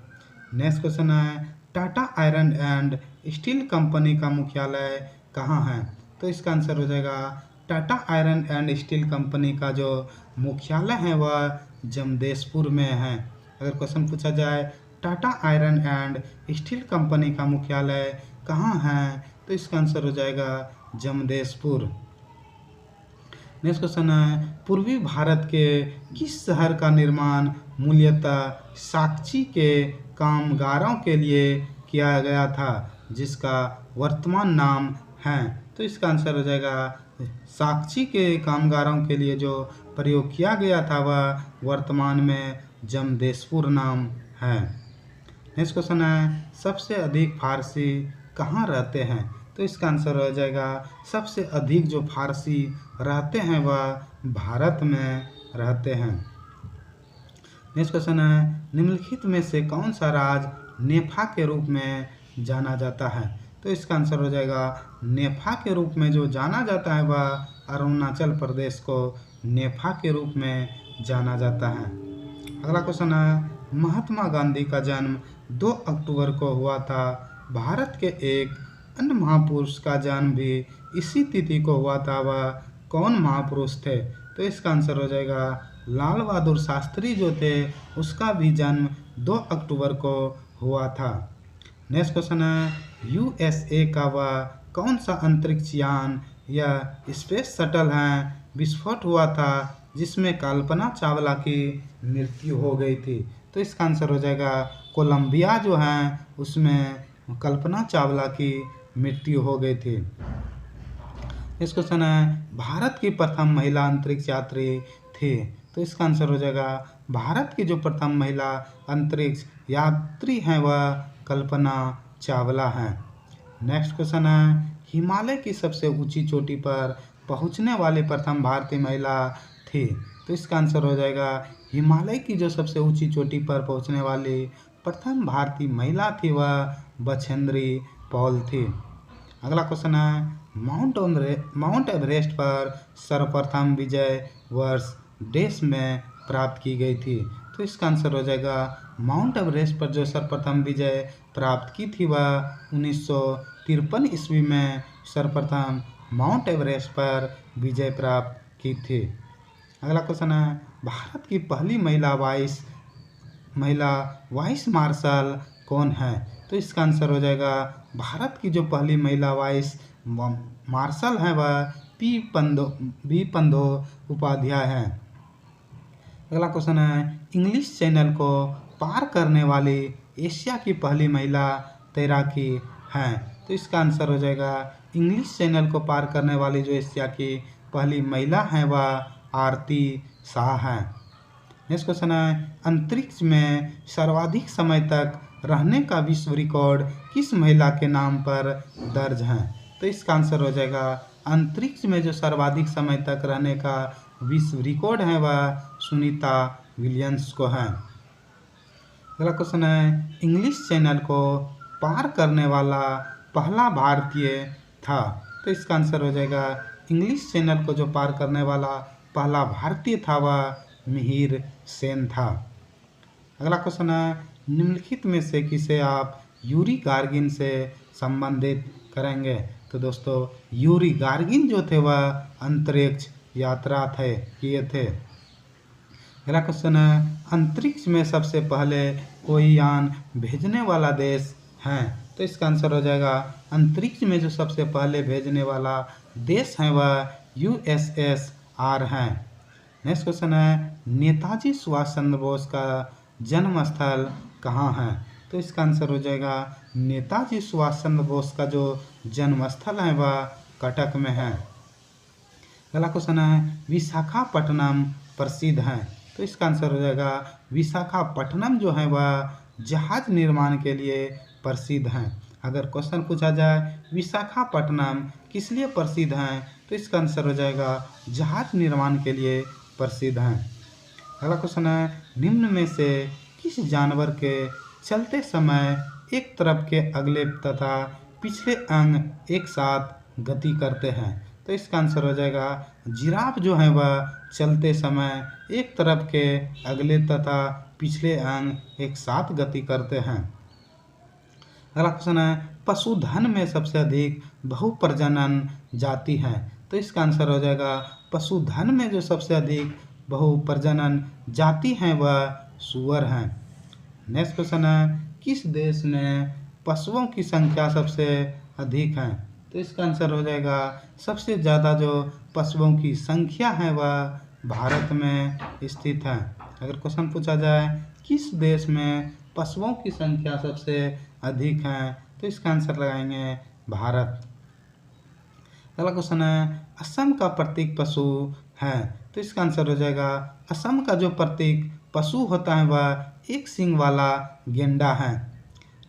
नेक्स्ट क्वेश्चन है Tata iron and steel company का मुख्यालय कहाँ है? तो इसका आंसर हो जाएगा Tata iron and steel company का जो मुख्यालय है वह जमशेदपुर में है। अगर क्वेश्चन पूछा जाए Tata iron and steel company का मुख्यालय कहाँ है तो इसका आंसर हो जाएगा जमशेदपुर। नेक्स्ट क्वेश्चन है पूर्वी भारत के किस शहर का निर्माण मूलतः साक्ची के कामगारों के लिए किया गया था जिसका वर्तमान नाम है? तो इसका आंसर हो जाएगा साक्ची के कामगारों के लिए जो प्रयोग किया गया था वह वर्तमान में जमशेदपुर नाम है। नेक्स्ट क्वेश्चन है सबसे अधिक फारसी कहाँ रहते हैं? तो इसका आंसर हो जाएगा सबसे अधिक जो फारसी रहते हैं वह भारत में रहते हैं। नेक्स्ट क्वेश्चन है निम्नलिखित में से कौन सा राज्य नेफा के रूप में जाना जाता है? तो इसका आंसर हो जाएगा नेफा के रूप में जो जाना जाता है वह अरुणाचल प्रदेश को नेफा के रूप में जाना जाता है। अगला क्वेश्चन है महात्मा गांधी का जन्म 2 अक्टूबर को हुआ था। भारत के एक अन्य महापुरुष का जन्म भी इसी तिथि को हुआ था, वह कौन महापुरुष थे? तो इसका आंसर हो जाएगा लाल बहादुर शास्त्री जो थे उसका भी जन्म 2 अक्टूबर को हुआ था। नेक्स्ट क्वेश्चन है USA का वह कौन सा अंतरिक्ष यान या स्पेस शटल है विस्फोट हुआ था जिसमें कल्पना चावला की मृत्यु हो गई थी? तो इसका आंसर हो जाएगा कोलंबिया जो है उसमें कल्पना चावला की मृत्यु हो गई थी। इस क्वेश्चन है भारत की प्रथम महिला अंतरिक्ष यात्री थी। तो इसका आंसर हो जाएगा भारत की जो प्रथम महिला अंतरिक्ष यात्री हैं वह कल्पना चावला हैं। नेक्स्ट क्वेश्चन है हिमालय की सबसे ऊंची चोटी पर पहुंचने वाली प्रथम भारतीय महिला थी। तो इसका आंसर हो जाएगा हिमालय की जो सबसे ऊंची चोटी पर पहुंचने वाली प्रथम भारतीय महिला थी वह बछेंद्री पॉल थी। अगला क्वेश्चन है माउंट एवरेस्ट पर सर्वप्रथम विजय वर्ष देश में प्राप्त की गई थी। तो इसका आंसर हो जाएगा माउंट एवरेस्ट पर जो सर्वप्रथम विजय प्राप्त की थी वह 1953 ईस्वी में सर्वप्रथम माउंट एवरेस्ट पर विजय प्राप्त की थी। अगला क्वेश्चन है भारत की पहली महिला वाइस मार्शल कौन है? तो इसका आंसर हो जाएगा भारत की जो पहली महिला वाइस मार्शल है वह बी पंदो उपाध्याय है। अगला क्वेश्चन है इंग्लिश चैनल को पार करने वाली एशिया की पहली महिला तैराकी है। तो इसका आंसर हो जाएगा इंग्लिश चैनल को पार करने वाली जो एशिया की पहली महिला है वह आरती शाह है। नेक्स्ट क्वेश्चन है अंतरिक्ष में सर्वाधिक समय तक रहने का विश्व रिकॉर्ड किस महिला के नाम पर दर्ज है? तो इसका आंसर हो जाएगा अंतरिक्ष में जो सर्वाधिक समय तक रहने का विश्व रिकॉर्ड है वह सुनीता विलियम्स को है। अगला क्वेश्चन है इंग्लिश चैनल को पार करने वाला पहला भारतीय था? तो इसका आंसर हो जाएगा इंग्लिश चैनल को जो पार करने वाला पहला भारतीय था वह मिहिर सेन था। अगला क्वेश्चन है, निम्नलिखित में से किसे आप यूरी गार्गिन से संबंधित करेंगे? तो दोस्तों यूरी गार्गिन जो थे वह अंतरिक्ष यात्रा किए थे। अगला क्वेश्चन है, अंतरिक्ष में सबसे पहले कोई यान भेजने वाला देश है? तो इसका आंसर हो जाएगा अंतरिक्ष में जो सबसे पहले भेजने वाला देश है वह USSR है। नेक्स्ट क्वेश्चन है, नेताजी सुभाष चंद्र बोस का जन्म स्थल कहाँ है? तो इसका आंसर हो जाएगा नेताजी सुभाष चंद्र बोस का जो जन्म स्थल है वह कटक में है। अगला क्वेश्चन है, विशाखापट्टनम प्रसिद्ध है? तो इसका आंसर हो जाएगा विशाखापट्टनम जो है वह जहाज निर्माण के लिए प्रसिद्ध है। अगर क्वेश्चन पूछा जाए विशाखापट्टनम किस लिए प्रसिद्ध है? तो इसका आंसर हो जाएगा जहाज निर्माण के लिए प्रसिद्ध है। अगला क्वेश्चन है, निम्न में से किस जानवर के चलते समय एक तरफ के अगले तथा पिछले अंग एक साथ गति करते हैं? तो इसका आंसर हो जाएगा जिराफ जो है वह चलते समय एक तरफ के अगले तथा पिछले अंग एक साथ गति करते हैं। अगला क्वेश्चन है, पशुधन में सबसे अधिक बहुप्रजनन जाति है? तो इसका आंसर हो जाएगा पशुधन में जो सबसे अधिक बहुप्रजनन जाति है वह सूअर है। नेक्स्ट क्वेश्चन है, किस देश में पशुओं की संख्या सबसे अधिक है? तो इसका आंसर हो जाएगा सबसे ज़्यादा जो पशुओं की संख्या है वह भारत में स्थित है। अगर क्वेश्चन पूछा जाए किस देश में पशुओं की संख्या सबसे अधिक है? तो इसका आंसर लगाएंगे भारत। अगला क्वेश्चन है, असम का प्रतीक पशु है? तो इसका आंसर हो जाएगा असम का जो प्रतीक पशु होता है वह एक सींग वाला गेंडा है।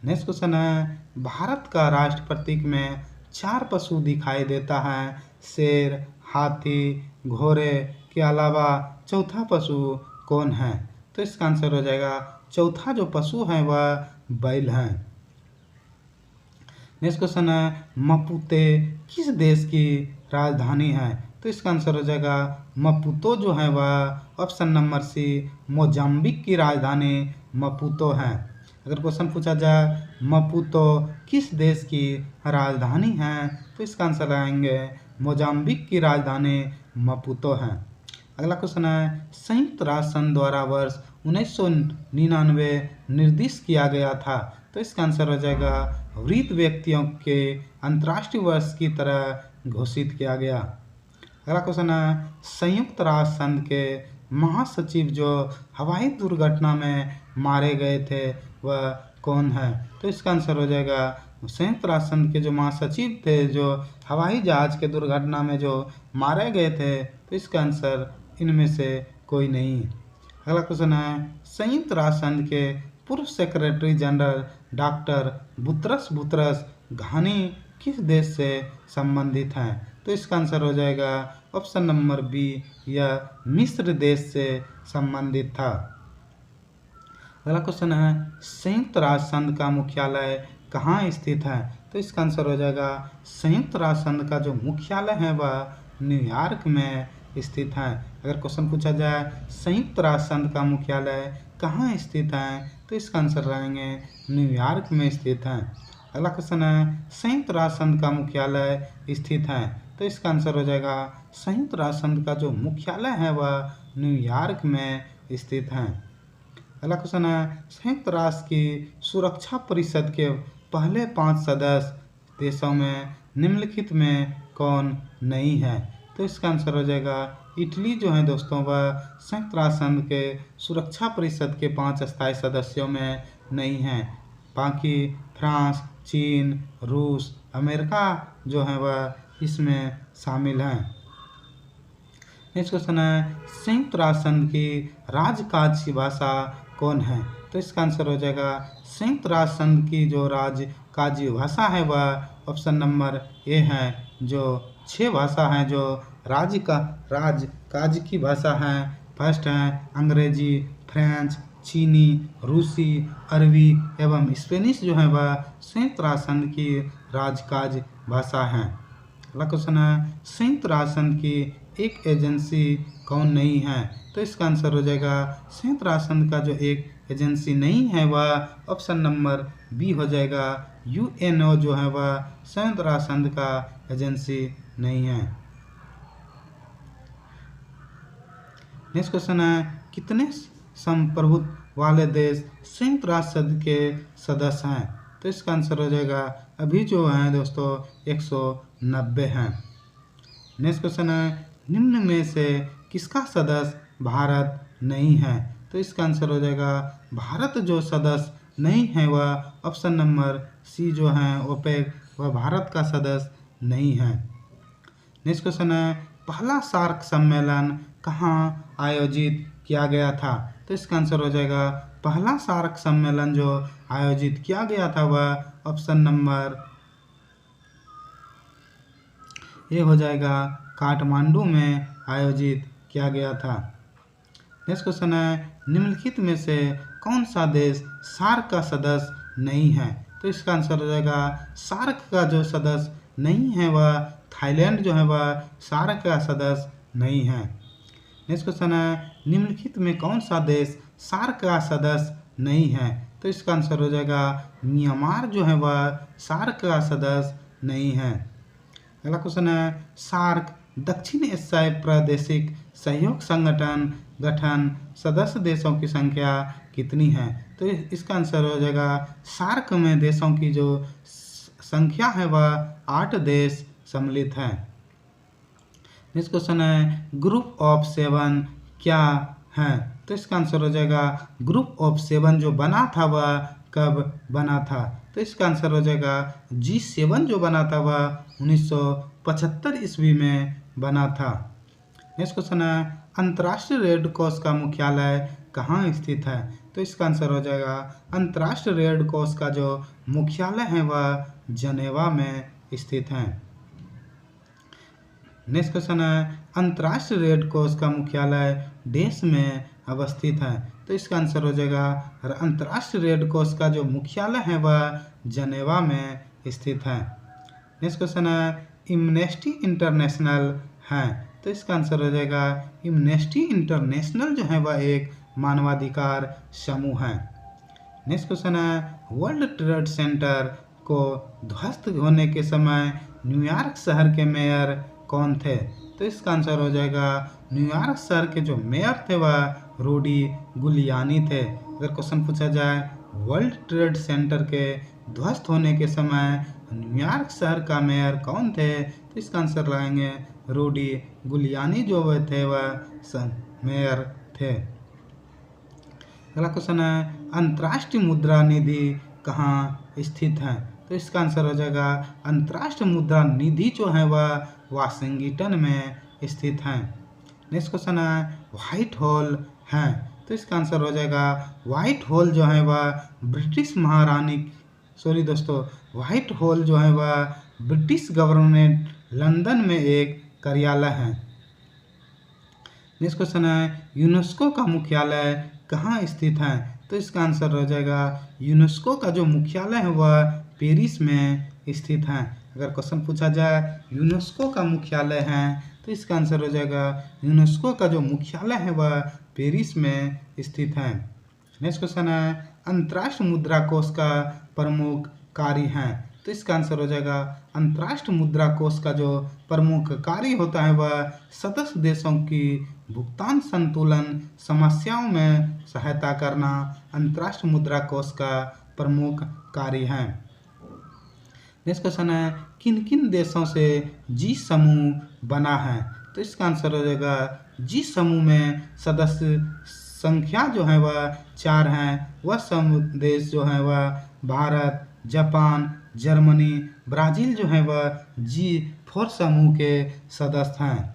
नेक्स्ट क्वेश्चन है, भारत का राष्ट्र प्रतीक में 4 पशु दिखाई देता है, शेर, हाथी, घोड़े के अलावा चौथा पशु कौन है? तो इसका आंसर हो जाएगा चौथा जो पशु है वह बैल है। नेक्स्ट क्वेश्चन है, मपुते किस देश की राजधानी है? तो इसका आंसर हो जाएगा मपुतो जो है वह ऑप्शन नंबर सी मोजाम्बिक की राजधानी मपुतो है। अगर क्वेश्चन पूछा जाए मपुतो किस देश की राजधानी है? तो इसका आंसर लगाएंगे मोजाम्बिक की राजधानी मपुतो है। अगला क्वेश्चन है, संयुक्त राष्ट्र संघ द्वारा वर्ष 1999 निर्दिष्ट किया गया था? तो इसका आंसर हो जाएगा वृद्ध व्यक्तियों के अंतर्राष्ट्रीय वर्ष की तरह घोषित किया गया। अगला क्वेश्चन है, संयुक्त राष्ट्र संघ के महासचिव जो हवाई दुर्घटना में मारे गए थे वह कौन है? तो इसका आंसर हो जाएगा संयुक्त राष्ट्र संघ के जो महासचिव थे जो हवाई जहाज के दुर्घटना में जो मारे गए थे, तो इसका आंसर इनमें से कोई नहीं। अगला क्वेश्चन है, संयुक्त राष्ट्र संघ के पूर्व सेक्रेटरी जनरल डॉक्टर बुतरस घानी किस देश से संबंधित हैं? तो इसका आंसर हो जाएगा ऑप्शन नंबर बी, यह मिस्र देश से संबंधित था। अगला क्वेश्चन है, संयुक्त राष्ट्र संघ का मुख्यालय कहाँ स्थित है? तो इसका आंसर हो जाएगा संयुक्त राष्ट्र संघ का जो मुख्यालय है वह न्यूयॉर्क में स्थित है। अगर क्वेश्चन पूछा जाए संयुक्त राष्ट्र संघ का मुख्यालय कहाँ स्थित है? तो इसका आंसर रहेंगे न्यूयॉर्क में स्थित है। अगला क्वेश्चन है, संयुक्त राष्ट्र संघ का मुख्यालय स्थित है? तो इसका आंसर हो जाएगा संयुक्त राष्ट्र संघ का जो मुख्यालय है वह न्यूयॉर्क में स्थित है। अगला क्वेश्चन है, संयुक्त राष्ट्र की सुरक्षा परिषद के पहले 5 सदस्य देशों में निम्नलिखित में कौन नहीं है? तो इसका आंसर हो जाएगा इटली जो है दोस्तों वह संयुक्त राष्ट्र संघ के सुरक्षा परिषद के 5 स्थायी सदस्यों में नहीं है। बाकी फ्रांस, चीन, रूस, अमेरिका जो है वह इसमें शामिल हैं। नेक्स्ट क्वेश्चन है, संयुक्त राष्ट्र संघ की राजकाज की भाषा कौन है? तो इसका आंसर हो जाएगा संयुक्त राष्ट्र संघ की जो राजकाज भाषा है वह ऑप्शन नंबर ए है। जो 6 भाषा हैं जो राजकाज की भाषा हैं, फर्स्ट है अंग्रेजी, फ्रेंच, चीनी, रूसी, अरबी एवं स्पेनिश जो है वह संयुक्त राष्ट्र संघ की राजकाज भाषा हैं। अगला क्वेश्चन है, संयुक्त राष्ट्र संघ की एक एजेंसी कौन नहीं है? तो इसका आंसर हो जाएगा संयुक्त राष्ट्र संघ का जो एक एजेंसी नहीं है वह ऑप्शन नंबर बी हो जाएगा। यूएनओ जो है वह संयुक्त राष्ट्र संघ का एजेंसी नहीं है। नेक्स्ट क्वेश्चन है, कितने संप्रभुत्व वाले देश संयुक्त राष्ट्र संघ के सदस्य हैं? तो इसका आंसर हो जाएगा अभी जो है दोस्तों 190 हैं। नेक्स्ट क्वेश्चन है, निम्न में से किसका सदस्य भारत नहीं है? तो इसका आंसर हो जाएगा भारत जो सदस्य नहीं है वह ऑप्शन नंबर सी जो है ओपेक, वह भारत का सदस्य नहीं है। नेक्स्ट क्वेश्चन है, पहला सार्क सम्मेलन कहाँ आयोजित किया गया था? तो इसका आंसर हो जाएगा पहला सार्क सम्मेलन जो आयोजित किया गया था वह ऑप्शन नंबर ए हो जाएगा, काठमांडू में आयोजित किया गया था। नेक्स्ट क्वेश्चन है, निम्नलिखित में से कौन सा देश सार्क का सदस्य नहीं है? तो इसका आंसर हो जाएगा सार्क का जो सदस्य नहीं है वह थाईलैंड जो है वह सार्क का सदस्य नहीं है। नेक्स्ट क्वेश्चन है, निम्नलिखित में कौन सा देश सार्क का सदस्य नहीं है? तो इसका आंसर हो जाएगा म्यांमार जो है वह सार्क का सदस्य नहीं है। अगला क्वेश्चन है, सार्क दक्षिण एशियाई प्रादेशिक सहयोग संगठन गठन सदस्य देशों की संख्या कितनी है? तो इसका आंसर हो जाएगा सार्क में देशों की जो संख्या है वह 8 देश सम्मिलित हैं। नेक्स्ट क्वेश्चन है, ग्रुप ऑफ 7 क्या है? तो इसका आंसर हो जाएगा ग्रुप ऑफ 7 जो बना था वह कब बना था? तो इसका आंसर हो जाएगा G7 जो बना था वह 1975 ईस्वी में बना था। नेक्स्ट क्वेश्चन है, अंतर्राष्ट्रीय रेड क्रॉस का मुख्यालय कहाँ स्थित है? तो इसका आंसर हो जाएगा अंतर्राष्ट्रीय रेड क्रॉस का जो मुख्यालय है वह जनेवा में स्थित है। नेक्स्ट क्वेश्चन है, अंतर्राष्ट्रीय रेड क्रॉस का मुख्यालय देश में अवस्थित है? तो इसका आंसर हो जाएगा अंतर्राष्ट्रीय रेड क्रॉस का जो मुख्यालय है वह जनेवा में स्थित है। नेक्स्ट क्वेश्चन है, एम्नेस्टी इंटरनेशनल है? तो इसका आंसर हो जाएगा एम्नेस्टी इंटरनेशनल जो है वह एक मानवाधिकार समूह है। नेक्स्ट क्वेश्चन है, वर्ल्ड ट्रेड सेंटर को ध्वस्त होने के समय न्यूयॉर्क शहर के मेयर कौन थे? तो इसका आंसर हो जाएगा न्यूयॉर्क शहर के जो मेयर थे वह रूडी गुलियानी थे। अगर क्वेश्चन पूछा जाए वर्ल्ड ट्रेड सेंटर के ध्वस्त होने के समय न्यूयॉर्क शहर का मेयर कौन थे? तो इसका आंसर लगाएंगे रूडी गुलियानी जो वह थे वह मेयर थे। अगला क्वेश्चन है, अंतर्राष्ट्रीय मुद्रा निधि कहाँ स्थित है? तो इसका आंसर हो जाएगा अंतर्राष्ट्रीय मुद्रा निधि जो है वह वाशिंगटन में स्थित है। नेक्स्ट क्वेश्चन है, व्हाइट होल है? तो इसका आंसर हो जाएगा व्हाइट होल जो है वह ब्रिटिश महारानी व्हाइट होल जो है वह ब्रिटिश गवर्नमेंट लंदन में एक कार्यालय है। नेक्स्ट क्वेश्चन है, यूनेस्को का मुख्यालय कहाँ स्थित है? तो इसका आंसर हो जाएगा यूनेस्को का जो मुख्यालय है वह पेरिस में स्थित है। अगर क्वेश्चन पूछा जाए यूनेस्को का मुख्यालय है तो इसका आंसर हो जाएगा यूनेस्को का जो मुख्यालय है वह पेरिस में स्थित है। नेक्स्ट क्वेश्चन है, अंतर्राष्ट्रीय मुद्रा कोष का प्रमुख कार्य है? तो इसका आंसर हो जाएगा अंतर्राष्ट्रीय मुद्रा कोष का जो प्रमुख कार्य होता है वह सदस्य देशों की भुगतान संतुलन समस्याओं में सहायता करना अंतर्राष्ट्रीय मुद्रा कोष का प्रमुख कार्य है। नेक्स्ट क्वेश्चन है, किन किन देशों से जी समूह बना है? तो इसका आंसर हो जाएगा जी समूह में सदस्य संख्या जो है वह 4 हैं। वह समूह देश जो है वह भारत, जापान, जर्मनी, ब्राज़ील जो है वह G4 समूह के सदस्य हैं।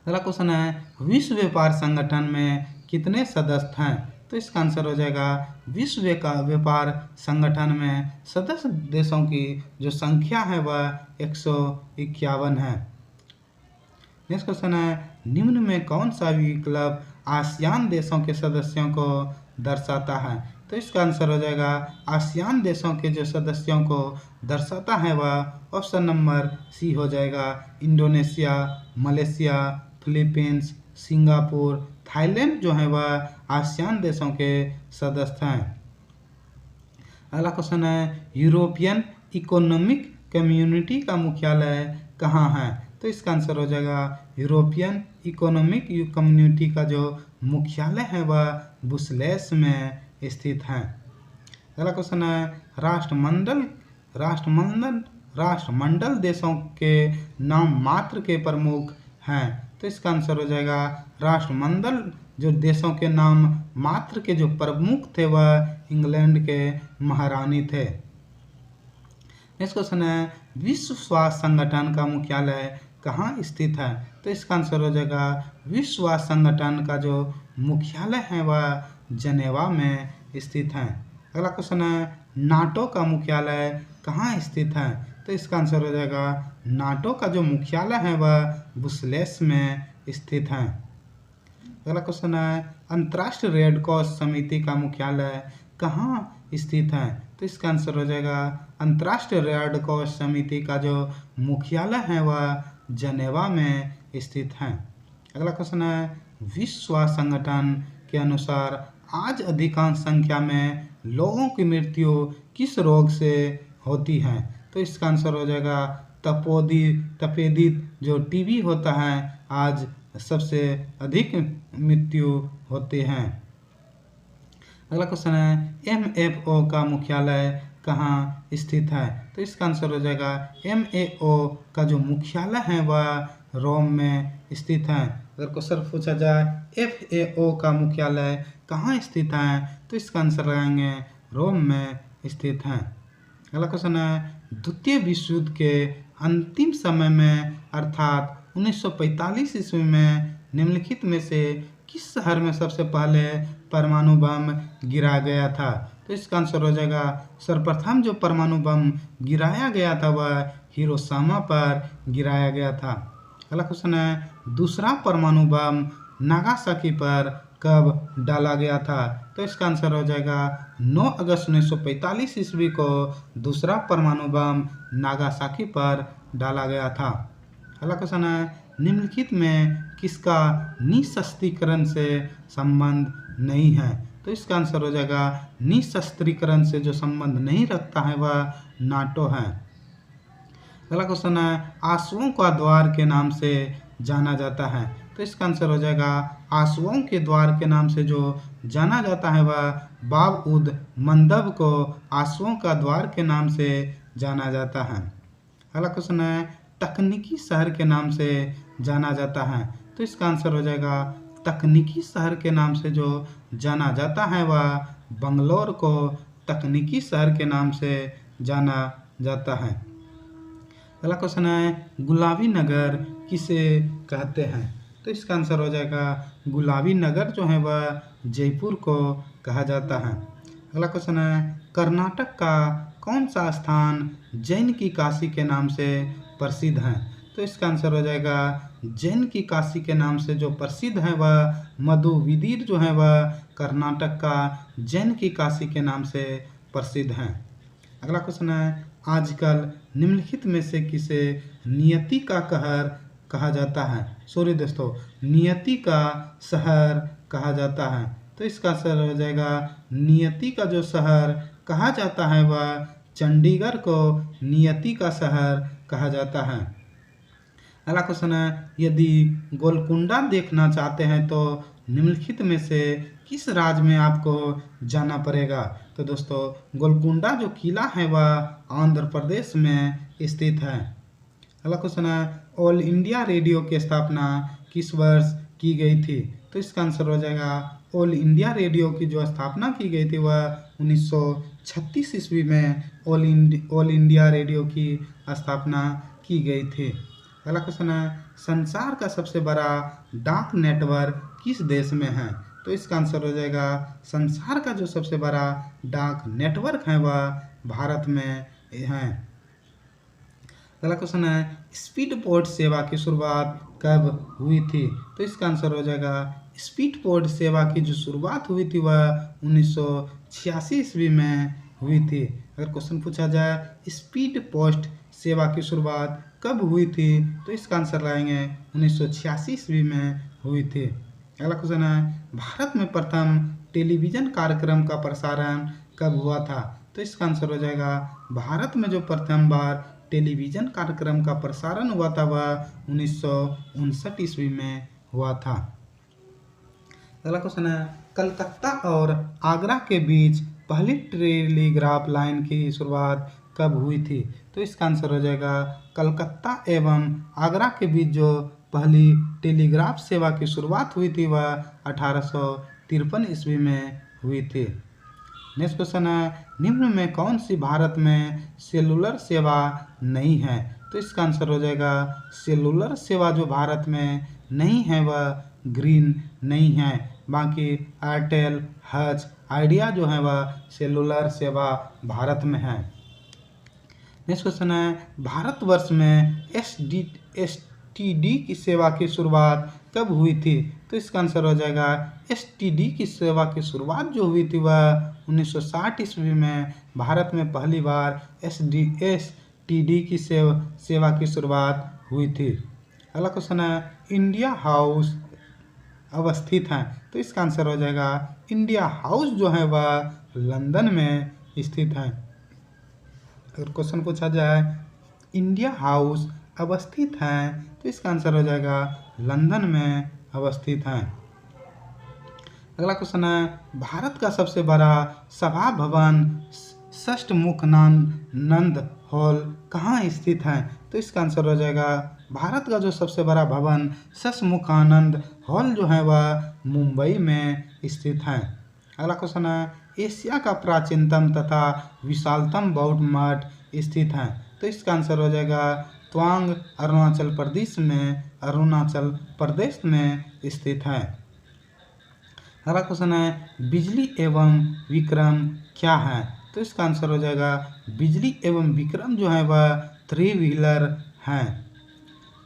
अगला क्वेश्चन है, विश्व व्यापार संगठन में कितने सदस्य हैं? तो इसका आंसर हो जाएगा विश्व व्यापार संगठन में सदस्य देशों की जो संख्या है वह 151 है। नेक्स्ट क्वेश्चन है, निम्न में कौन सा विकल्प आसियान देशों के सदस्यों को दर्शाता है। तो इसका आंसर हो जाएगा आसियान देशों के जो सदस्यों को दर्शाता है वह ऑप्शन नंबर सी हो जाएगा। Indonesia, Malaysia, Philippines, Singapore, Thailand जो है वह आसियान देशों के सदस्य हैं। अगला क्वेश्चन है यूरोपियन इकोनॉमिक कम्युनिटी का मुख्यालय कहाँ है? तो इसका आंसर हो जाएगा यूरोपियन इकोनॉमिक कम्युनिटी का जो मुख्यालय है वह ब्रुसेल्स में स्थित है। अगला क्वेश्चन है राष्ट्रमंडल देशों के नाम मात्र के प्रमुख हैं। तो इसका आंसर हो जाएगा राष्ट्रमंडल जो देशों के नाम मात्र के जो प्रमुख थे वह इंग्लैंड के महारानी थे। नेक्स्ट क्वेश्चन है विश्व स्वास्थ्य संगठन का मुख्यालय कहाँ स्थित है? तो इसका आंसर हो जाएगा विश्व स्वास्थ्य संगठन का जो मुख्यालय है वह जनेवा में स्थित है। अगला क्वेश्चन है नाटो का मुख्यालय कहाँ स्थित है? तो इसका आंसर हो जाएगा नाटो का जो मुख्यालय है वह ब्रुसेल्स में स्थित है। अगला क्वेश्चन है अंतर्राष्ट्रीय रेड क्रॉस समिति का मुख्यालय कहाँ स्थित है? तो इसका आंसर हो जाएगा अंतर्राष्ट्रीय रेड क्रॉस समिति का जो मुख्यालय है वह जनेवा में स्थित है। अगला क्वेश्चन है विश्व स्वास्थ्य संगठन के अनुसार आज अधिकांश संख्या में लोगों की मृत्यु किस रोग से होती है? तो इसका आंसर हो जाएगा तपेदिक जो टीबी होता है आज सबसे अधिक मृत्यु होते हैं। अगला क्वेश्चन है MFO का मुख्यालय कहाँ स्थित है? तो इसका आंसर हो जाएगा MAO का जो मुख्यालय है वह रोम में स्थित है। अगर क्वेश्चन पूछा जाए FAO का मुख्यालय कहाँ स्थित है? तो इसका आंसर लगाएंगे रोम में स्थित है। अगला क्वेश्चन है द्वितीय विश्व युद्ध के अंतिम समय में अर्थात 1945 ईस्वी में निम्नलिखित में से किस शहर में सबसे पहले परमाणु बम गिराया गया था? तो इसका आंसर हो जाएगा सर्वप्रथम जो परमाणु बम गिराया गया था वह हिरोशिमा पर गिराया गया था। अगला क्वेश्चन है दूसरा परमाणु बम नागासाकी पर कब डाला गया था? तो इसका आंसर हो जाएगा 9 अगस्त 1945 ईस्वी को दूसरा परमाणु बम नागासाकी पर डाला गया था। अगला क्वेश्चन है निम्नलिखित में किसका निशस्त्रीकरण से संबंध नहीं है? तो इसका आंसर हो जाएगा निशस्त्रीकरण से जो संबंध नहीं रखता है वह नाटो है। अगला क्वेश्चन है आंसुओं का द्वार के नाम से जाना जाता है। तो इसका आंसर हो जाएगा आंसुओं के द्वार के नाम से जो जाना जाता है वह बाब उद मंदब को आंसुओं का द्वार के नाम से जाना जाता है। अगला क्वेश्चन है तकनीकी शहर के नाम से जाना जाता है। तो इसका आंसर हो जाएगा तकनीकी शहर के नाम से जो जाना जाता है वह बंगलोर को तकनीकी शहर के नाम से जाना जाता है। अगला क्वेश्चन है गुलाबी नगर किसे कहते हैं? तो इसका आंसर हो जाएगा गुलाबी नगर जो है वह जयपुर को कहा जाता है। अगला क्वेश्चन है कर्नाटक का कौन सा स्थान जैन की काशी के नाम से प्रसिद्ध है? तो इसका आंसर हो जाएगा जैन की काशी के नाम से जो प्रसिद्ध है वह मधुविदीर जो है वह कर्नाटक का जैन की काशी के नाम से प्रसिद्ध है। अगला क्वेश्चन है आजकल निम्नलिखित में से किसे नियति का कहर कहा जाता है? सॉरी दोस्तों, नियति का शहर कहा जाता है। तो इसका आंसर हो जाएगा नियति का जो शहर कहा जाता है वह चंडीगढ़ को नियति का शहर कहा जाता है। अगला क्वेश्चन है यदि गोलकुंडा देखना चाहते हैं तो निम्नलिखित में से किस राज्य में आपको जाना पड़ेगा? तो दोस्तों गोलकुंडा जो किला है वह आंध्र प्रदेश में स्थित है। अगला क्वेश्चन है ऑल इंडिया रेडियो की स्थापना किस वर्ष की गई थी? तो इसका आंसर हो जाएगा ऑल इंडिया रेडियो की जो स्थापना की गई थी वह 1936 ईस्वी में ऑल इंडिया रेडियो की स्थापना की गई थी। अगला क्वेश्चन है संसार का सबसे बड़ा डाक नेटवर्क किस देश में है? तो इसका आंसर हो जाएगा संसार का जो सबसे बड़ा डाक नेटवर्क है वह भारत में है। अगला क्वेश्चन है स्पीड पोस्ट सेवा की शुरुआत कब हुई थी? तो इसका आंसर हो जाएगा स्पीड पोस्ट सेवा की जो शुरुआत हुई थी वह 1986 ईस्वी में हुई थी। अगर क्वेश्चन पूछा जाए स्पीड पोस्ट सेवा की शुरुआत कब हुई थी, तो इसका आंसर लाएंगे 1986 ईस्वी में हुई थी। अगला क्वेश्चन है भारत में प्रथम टेलीविज़न कार्यक्रम का प्रसारण कब हुआ था, तो इसका आंसर हो जाएगा भारत में जो प्रथम बार टेलीविज़न कार्यक्रम का प्रसारण हुआ था वह 1959 ईस्वी में हुआ था। अगला क्वेश्चन है कलकत्ता और आगरा के बीच पहली टेलीग्राफ लाइन की शुरुआत कब हुई थी, तो इसका आंसर हो जाएगा कलकत्ता एवं आगरा के बीच जो पहली टेलीग्राफ सेवा की शुरुआत हुई थी वह 1853 ईस्वी में हुई थी। नेक्स्ट क्वेश्चन है निम्न में कौन सी भारत में सेलुलर सेवा नहीं है, तो इसका आंसर हो जाएगा सेलुलर सेवा जो भारत में नहीं है वह ग्रीन नहीं है। बाकी एयरटेल, हच, आइडिया जो है वह सेलुलर सेवा भारत में है। नेक्स्ट क्वेश्चन है भारतवर्ष में एसटीडी की सेवा की शुरुआत कब हुई थी, तो इसका आंसर हो जाएगा एसटीडी की सेवा की शुरुआत जो हुई थी वह 1960 ईस्वी में भारत में पहली बार एसटीडी की सेवा की शुरुआत हुई थी। अगला क्वेश्चन है इंडिया हाउस अवस्थित है, तो इसका आंसर हो जाएगा इंडिया हाउस जो है वह लंदन में स्थित है। अगर क्वेश्चन पूछा जाए इंडिया हाउस अवस्थित है, तो इसका आंसर हो जाएगा लंदन में अवस्थित है। अगला क्वेश्चन है भारत का सबसे बड़ा सभा भवन षष्ठमुखानंद हॉल कहाँ स्थित है, तो इसका आंसर हो जाएगा भारत का जो सबसे बड़ा भवन षष्ठमुखानंद हॉल जो है वह मुंबई में स्थित है। अगला क्वेश्चन है एशिया का प्राचीनतम तथा विशालतम बौद्ध मठ स्थित है, तो इसका आंसर हो जाएगा तवांग अरुणाचल प्रदेश में स्थित है। अगला क्वेश्चन है बिजली एवं विक्रम क्या है, तो इसका आंसर हो जाएगा बिजली एवं विक्रम जो है वह 3 व्हीलर हैं।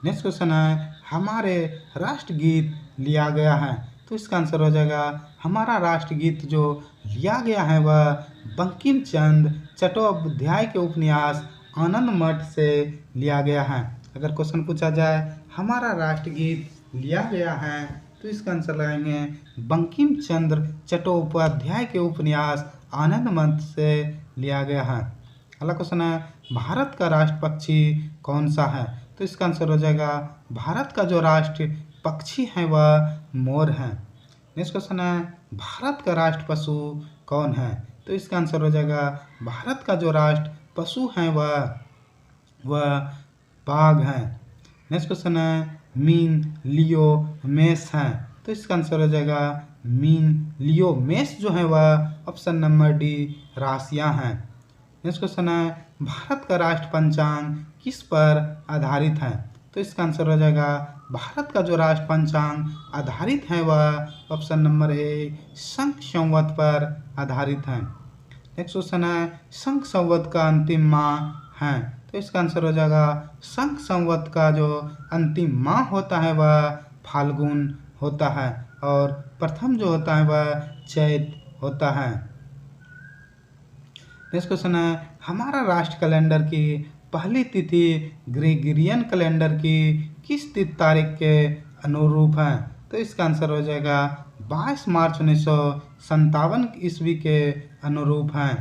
नेक्स्ट क्वेश्चन है हमारे राष्ट्रगीत लिया गया है, तो इसका आंसर हो जाएगा हमारा राष्ट्रगीत जो लिया गया है वह बंकिम चंद्र चट्टोपाध्याय के उपन्यास आनंद मठ से लिया गया है। अगर क्वेश्चन पूछा जाए हमारा राष्ट्रगीत लिया गया है, तो इसका आंसर लगाएंगे बंकिम चंद्र चट्टोपाध्याय के उपन्यास आनंद मठ से लिया गया है। अगला क्वेश्चन है भारत का राष्ट्र पक्षी कौन सा है, तो इसका आंसर हो जाएगा भारत का जो राष्ट्र पक्षी है वह मोर है। नेक्स्ट क्वेश्चन है भारत का राष्ट्र पशु कौन है, तो इसका आंसर हो जाएगा भारत का जो राष्ट्र पशु है वह बाघ है। नेक्स्ट क्वेश्चन है मीन, लियो, मेष है, तो इसका आंसर हो जाएगा मीन, लियो, मेष जो है वह ऑप्शन नंबर डी राशियाँ हैं। नेक्स्ट क्वेश्चन है भारत का राष्ट्र पंचांग किस पर आधारित है, तो इसका आंसर हो जाएगा भारत का जो राष्ट्र पंचांग आधारित है वह ऑप्शन नंबर ए शंख संवत पर आधारित है। नेक्स्ट क्वेश्चन है शंख संवत का अंतिम माह है, तो इसका आंसर हो जाएगा शंख संवत का जो अंतिम माह होता है वह फाल्गुन होता है और प्रथम जो होता है वह चैत होता है। नेक्स्ट क्वेश्चन है हमारा राष्ट्र कैलेंडर की पहली तिथि ग्रेगोरियन कैलेंडर की किस तारीख के अनुरूप है, तो इसका आंसर हो जाएगा 22 मार्च 1957 ईस्वी के अनुरूप है।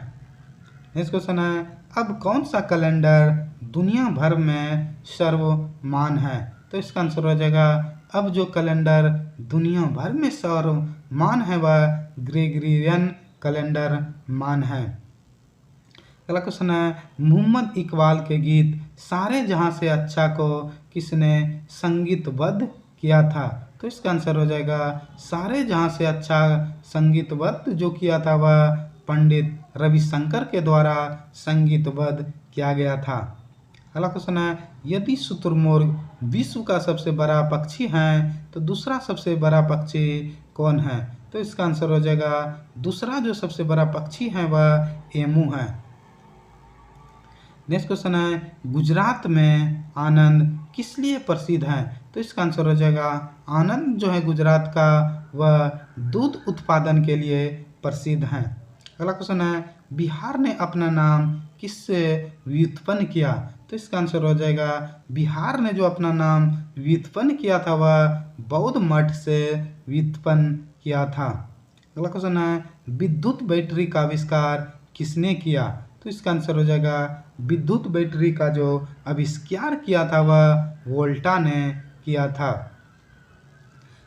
नेक्स्ट क्वेश्चन है अब कौन सा कैलेंडर दुनिया भर में सर्वमान्य है, तो इसका आंसर हो जाएगा अब जो कैलेंडर दुनिया भर में सर्वमान्य है वह ग्रेगोरियन कैलेंडर मान्य है। अगला क्वेश्चन है मोहम्मद इकबाल के गीत सारे जहां से अच्छा को किसने संगीतबद्ध किया था, तो इसका आंसर हो जाएगा सारे जहां से अच्छा संगीतबद्ध जो किया था वह पंडित रविशंकर के द्वारा संगीतबद्ध किया गया था। अगला क्वेश्चन है यदि शुतुरमुर्ग विश्व का सबसे बड़ा पक्षी है तो दूसरा सबसे बड़ा पक्षी कौन है, तो इसका आंसर हो जाएगा दूसरा जो सबसे बड़ा पक्षी है वह एमू है। नेक्स्ट क्वेश्चन है गुजरात में आनंद किस लिए प्रसिद्ध है, तो इसका आंसर हो जाएगा आनंद जो है गुजरात का, वह दूध उत्पादन के लिए प्रसिद्ध है। अगला क्वेश्चन है, बिहार ने अपना नाम किससे व्युत्पन्न किया? तो इसका आंसर हो जाएगा बिहार ने जो अपना नाम व्युत्पन्न किया था वह बौद्ध मठ से व्युत्पन्न किया था। अगला क्वेश्चन है, विद्युत बैटरी का आविष्कार किसने किया? तो इसका आंसर हो जाएगा विद्युत बैटरी का जो आविष्कार किया था वह वोल्टा ने किया था।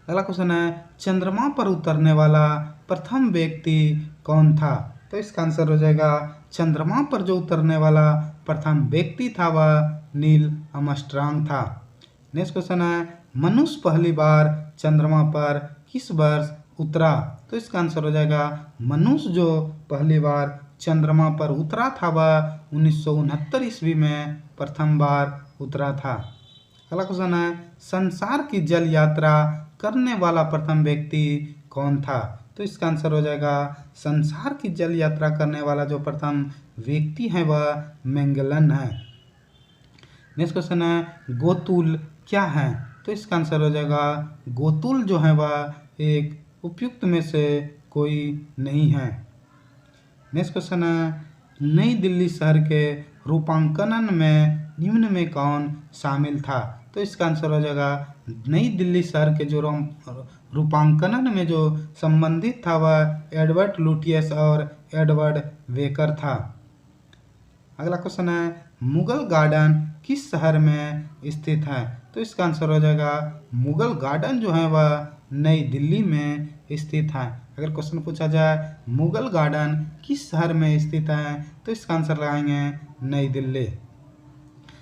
अगला क्वेश्चन है, चंद्रमा पर उतरने वाला प्रथम व्यक्ति कौन था? तो इसका आंसर हो जाएगा चंद्रमा पर जो उतरने वाला प्रथम व्यक्ति था वह नील आर्मस्ट्रांग था। नेक्स्ट क्वेश्चन है, मनुष्य पहली बार चंद्रमा पर किस वर्ष उतरा? तो इसका आंसर हो जाएगा मनुष्य जो पहली बार चंद्रमा पर उतरा था वह 1969 ईस्वी में प्रथम बार उतरा था। अगला क्वेश्चन है, संसार की जल यात्रा करने वाला प्रथम व्यक्ति कौन था? तो इसका आंसर हो जाएगा संसार की जल यात्रा करने वाला जो प्रथम व्यक्ति है वह मैगेलन है। नेक्स्ट क्वेश्चन है, गोतुल क्या है? तो इसका आंसर हो जाएगा गोतुल जो है वह एक उपयुक्त में से कोई नहीं है। नेक्स्ट क्वेश्चन है, नई दिल्ली शहर के रूपांकन में निम्न में कौन शामिल था? तो इसका आंसर हो जाएगा नई दिल्ली शहर के जो रूपांकन में जो संबंधित था वह एडवर्ड लुटियस और एडवर्ड वेकर था। अगला क्वेश्चन है, मुगल गार्डन किस शहर में स्थित है? तो इसका आंसर हो जाएगा मुगल गार्डन जो है वह नई दिल्ली में स्थित है। अगर क्वेश्चन पूछा जाए मुगल गार्डन किस शहर में स्थित है तो इसका आंसर लगाएंगे नई दिल्ली।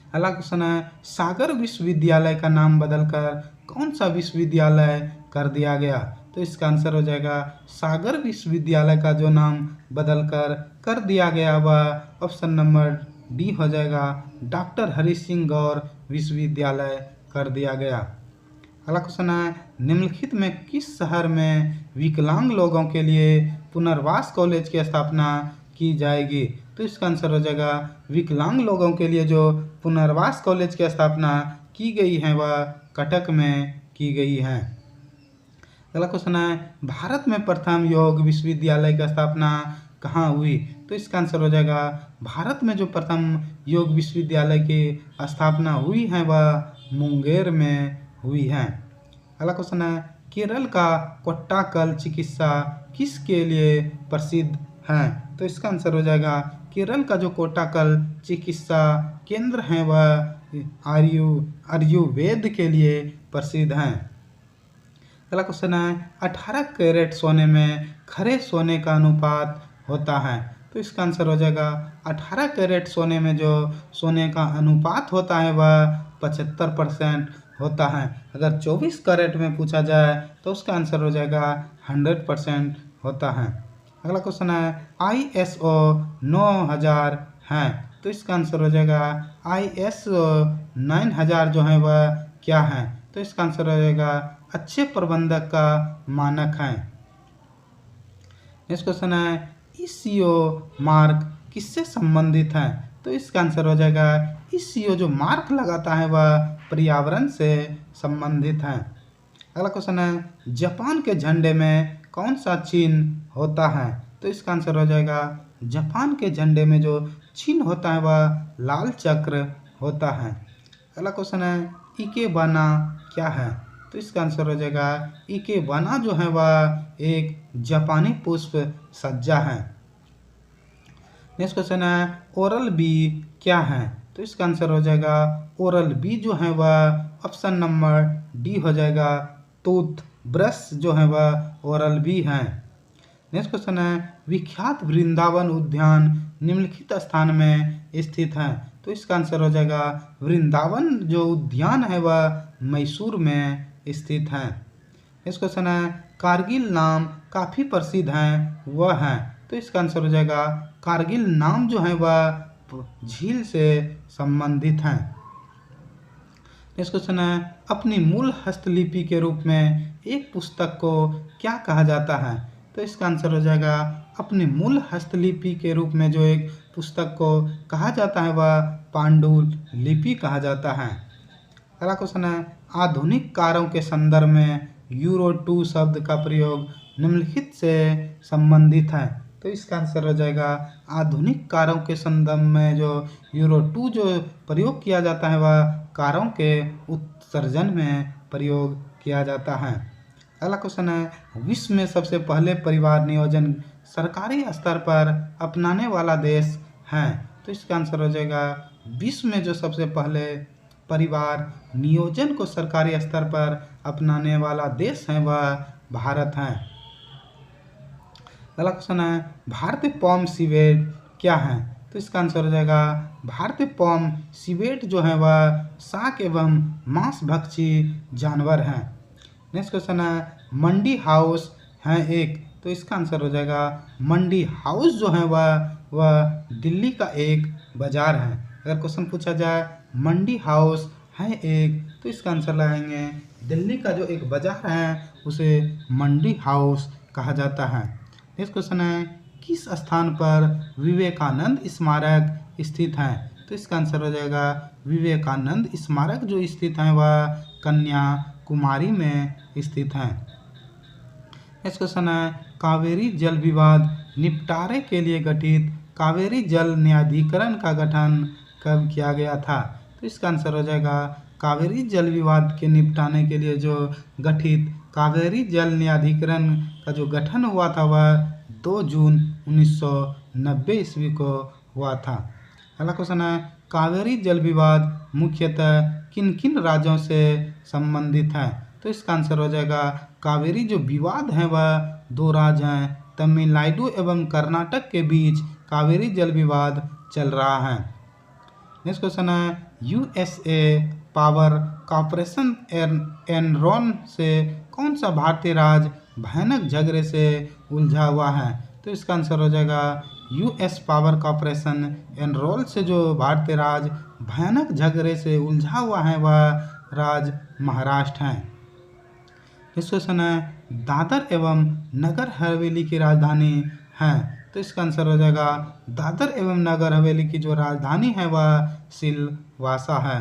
अगला क्वेश्चन है, सागर विश्वविद्यालय का नाम बदलकर कौन सा विश्वविद्यालय कर दिया गया? तो इसका आंसर हो जाएगा सागर विश्वविद्यालय का जो नाम बदलकर कर दिया गया वह ऑप्शन नंबर डी हो जाएगा, डॉक्टर हरि सिंह गौर विश्वविद्यालय कर दिया गया। अगला क्वेश्चन है, निम्नलिखित में किस शहर में विकलांग लोगों के लिए पुनर्वास कॉलेज की स्थापना की जाएगी? तो इसका आंसर हो जाएगा विकलांग लोगों के लिए जो पुनर्वास कॉलेज की स्थापना की गई है वह कटक में की गई है। अगला क्वेश्चन है, भारत में प्रथम योग विश्वविद्यालय की स्थापना कहाँ हुई? तो इसका आंसर हो जाएगा भारत में जो प्रथम योग विश्वविद्यालय की स्थापना हुई है वह मुंगेर में हुई है। अगला क्वेश्चन है, केरल का कोट्टाकल चिकित्सा किसके लिए प्रसिद्ध है? तो इसका आंसर हो जाएगा केरल का जो कोट्टाकल चिकित्सा केंद्र है वह आयुर्वेद के लिए प्रसिद्ध है। अगला क्वेश्चन है, 18 कैरेट सोने में खरे सोने का अनुपात होता है? तो इसका आंसर हो जाएगा 18 कैरेट सोने में जो सोने का अनुपात होता है वह 75% होता है। अगर 24 कैरेट में पूछा जाए तो उसका आंसर हो जाएगा 100% होता है। अगला क्वेश्चन है, ISO 9000 है? तो इसका आंसर हो जाएगा ISO 9000 जो है वह क्या है? तो इसका आंसर हो जाएगा अच्छे प्रबंधक का मानक है। नेक्स्ट क्वेश्चन है, ECO मार्क किससे संबंधित है? तो इसका आंसर हो जाएगा ECO जो मार्क लगाता है वह पर्यावरण से संबंधित है। अगला क्वेश्चन है, जापान के झंडे में कौन सा चिन्ह होता है? तो इसका आंसर हो जाएगा जापान के झंडे में जो चिन्ह होता है वह लाल चक्र होता है। अगला क्वेश्चन है, इकेबाना क्या है? तो इसका आंसर हो जाएगा इकेबाना जो है वह एक जापानी पुष्प सज्जा है। नेक्स्ट क्वेश्चन है, ओरल बी क्या है? तो इसका आंसर हो जाएगा ओरल बी जो है वह ऑप्शन नंबर डी हो जाएगा, टूथ ब्रश जो है वह ओरल बी है। नेक्स्ट क्वेश्चन है, विख्यात वृंदावन उद्यान निम्नलिखित स्थान में स्थित है? तो इसका आंसर हो जाएगा वृंदावन जो उद्यान है वह मैसूर में स्थित है। नेक्स्ट क्वेश्चन है, कारगिल नाम काफ़ी प्रसिद्ध है वह है? तो इसका आंसर हो जाएगा कारगिल नाम जो है वह झील से संबंधित है। नेक्स्ट क्वेश्चन है, अपनी मूल हस्तलिपि के रूप में एक पुस्तक को क्या कहा जाता है? तो इसका आंसर हो जाएगा अपनी मूल हस्तलिपि के रूप में जो एक पुस्तक को कहा जाता है वह पांडुलिपि कहा जाता है। अगला क्वेश्चन है, आधुनिक कारों के संदर्भ में यूरो 2 शब्द का प्रयोग निम्नलिखित से संबंधित है। तो इसका आंसर हो जाएगा आधुनिक कारों के संदर्भ में जो यूरो 2 जो प्रयोग किया जाता है वह कारों के उत्सर्जन में प्रयोग किया जाता है। अगला क्वेश्चन है, विश्व में सबसे पहले परिवार नियोजन सरकारी स्तर पर अपनाने वाला देश है। तो इसका आंसर हो जाएगा विश्व में जो सबसे पहले परिवार नियोजन को सरकारी स्तर पर अपनाने वाला देश है वह भारत है। अगला क्वेश्चन है, भारतीय पॉम सीवेट क्या है। तो इसका आंसर हो जाएगा भारतीय पॉम सीवेट जो है वह शाक एवं मांस भक्षी जानवर है। नेक्स्ट क्वेश्चन है, मंडी हाउस है एक। तो इसका आंसर हो जाएगा मंडी हाउस जो है वह दिल्ली का एक बाजार है। अगर क्वेश्चन पूछा जाए मंडी हाउस है एक, तो इसका आंसर लगाएंगे दिल्ली का जो एक बाजार है उसे मंडी हाउस कहा जाता है। नेक्स्ट क्वेश्चन है, किस स्थान पर विवेकानंद स्मारक स्थित है। तो इसका आंसर हो जाएगा विवेकानंद स्मारक जो स्थित है वह कन्याकुमारी में स्थित है। नेक्स्ट क्वेश्चन है, कावेरी जल विवाद निपटारे के लिए गठित कावेरी जल न्यायाधिकरण का गठन कब किया गया था। तो इसका आंसर हो जाएगा कावेरी जल विवाद के निपटाने के लिए जो गठित कावेरी जल न्यायाधिकरण का जो गठन हुआ था वह 2 जून 1990 ईस्वी को हुआ था। अगला क्वेश्चन है, कावेरी जल विवाद मुख्यतः किन किन राज्यों से संबंधित है। तो इसका आंसर हो जाएगा कावेरी जो विवाद है वह 2 राज्य हैं, तमिलनाडु एवं कर्नाटक के बीच कावेरी जल विवाद चल रहा है। नेक्स्ट क्वेश्चन है, यूएसए पावर कॉर्पोरेशन एनरॉन से कौन सा भारतीय राज्य भयानक झगड़े से उलझा हुआ है। तो इसका आंसर हो जाएगा यूएस पावर कॉर्पोरेशन एनरॉन से जो भारतीय राज्य भयानक झगड़े से उलझा हुआ है वह राज्य महाराष्ट्र है। नेक्स्ट क्वेश्चन है, दादर एवं नगर हवेली की राजधानी है। तो इसका आंसर हो जाएगा दादर एवं नगर हवेली की जो राजधानी है वह सिलवासा है।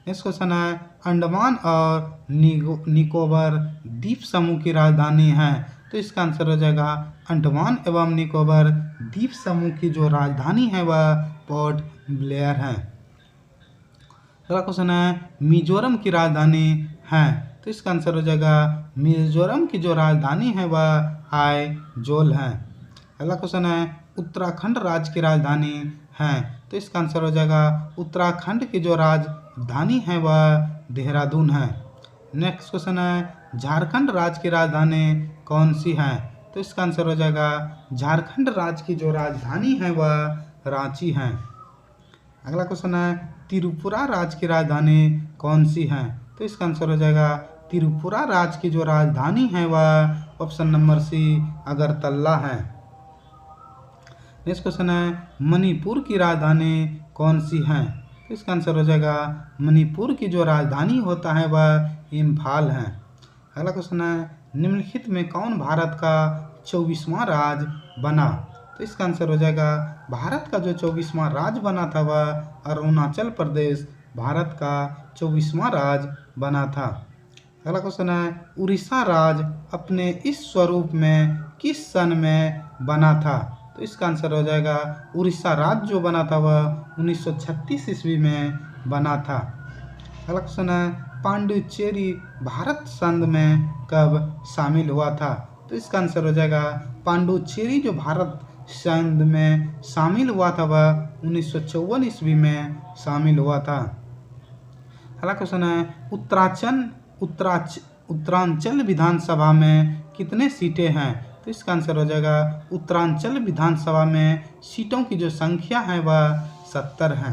नेक्स्ट क्वेश्चन है, अंडमान और निकोबार द्वीप समूह की राजधानी है। तो इसका आंसर हो जाएगा अंडमान एवं निकोबार द्वीप समूह की जो राजधानी है वह पोर्ट ब्लेयर है। अगला क्वेश्चन है, मिजोरम की राजधानी है। तो इसका आंसर हो जाएगा मिजोरम की जो राजधानी है वह आइजोल है। अगला क्वेश्चन है, उत्तराखंड राज्य की राजधानी है। तो इसका आंसर हो जाएगा उत्तराखंड की जो राजधानी है वह देहरादून है। नेक्स्ट क्वेश्चन है, झारखंड राज्य की राजधानी कौन सी है। तो इसका आंसर हो जाएगा झारखंड राज्य की जो राजधानी है वह रांची है। अगला क्वेश्चन है, त्रिपुरा राज्य की राजधानी कौन सी है। तो इसका आंसर हो जाएगा त्रिपुरा राज्य की जो राजधानी है वह ऑप्शन नंबर सी अगरतला है। नेक्स्ट क्वेश्चन है, मणिपुर की राजधानी कौन सी है। तो इसका आंसर हो जाएगा मणिपुर की जो राजधानी होता है वह इम्फाल है। अगला क्वेश्चन है, निम्नलिखित में कौन भारत का 24वां राज्य बना। तो इसका आंसर हो जाएगा भारत का जो 24वां राज्य बना था वह अरुणाचल प्रदेश भारत का 24वां राज्य बना था। अगला क्वेश्चन है, उड़ीसा राज्य अपने इस स्वरूप में किस सन में बना था। तो इसका आंसर हो जाएगा उड़ीसा राज्य जो बना था वह 1936 ईस्वी में बना था। अगला क्वेश्चन है, पांडिचेरी भारत संघ में कब शामिल हुआ था। तो इसका आंसर हो जाएगा पांडिचेरी जो भारत संघ में शामिल हुआ था वह 1954 ईस्वी में शामिल हुआ था। अगला क्वेश्चन है, उत्तरांचल विधानसभा में कितने सीटें हैं। तो इसका आंसर हो जाएगा उत्तरांचल विधानसभा में सीटों की जो संख्या है वह 70 है।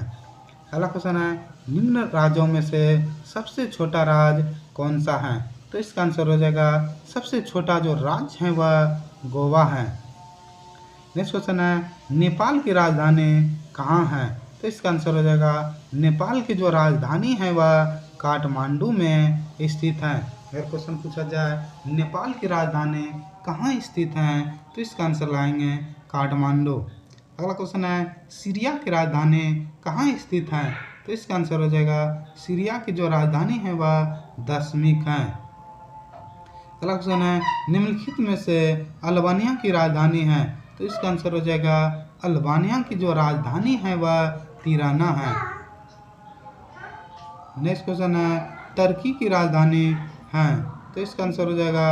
अगला क्वेश्चन है, निम्न राज्यों में से सबसे छोटा राज्य कौन सा है। तो इसका आंसर हो जाएगा सबसे छोटा जो राज्य है वह गोवा है। नेक्स्ट क्वेश्चन है, नेपाल की राजधानी कहाँ है। तो इसका आंसर हो जाएगा नेपाल की जो राजधानी है वह काठमांडू में स्थित है। अगर क्वेश्चन पूछा जाए नेपाल की राजधानी कहाँ स्थित है तो इसका आंसर लाएंगे काठमांडू। अगला क्वेश्चन है, सीरिया की राजधानी कहाँ स्थित है। तो इसका आंसर हो जाएगा सीरिया की जो राजधानी है वह दशमिक है। अगला क्वेश्चन है, निम्नलिखित में से अल्बानिया की राजधानी है, तो इसका आंसर हो जाएगा अल्बानिया की जो राजधानी है वह तिराना है। नेक्स्ट क्वेश्चन है, टर्की की राजधानी है, तो इसका आंसर हो जाएगा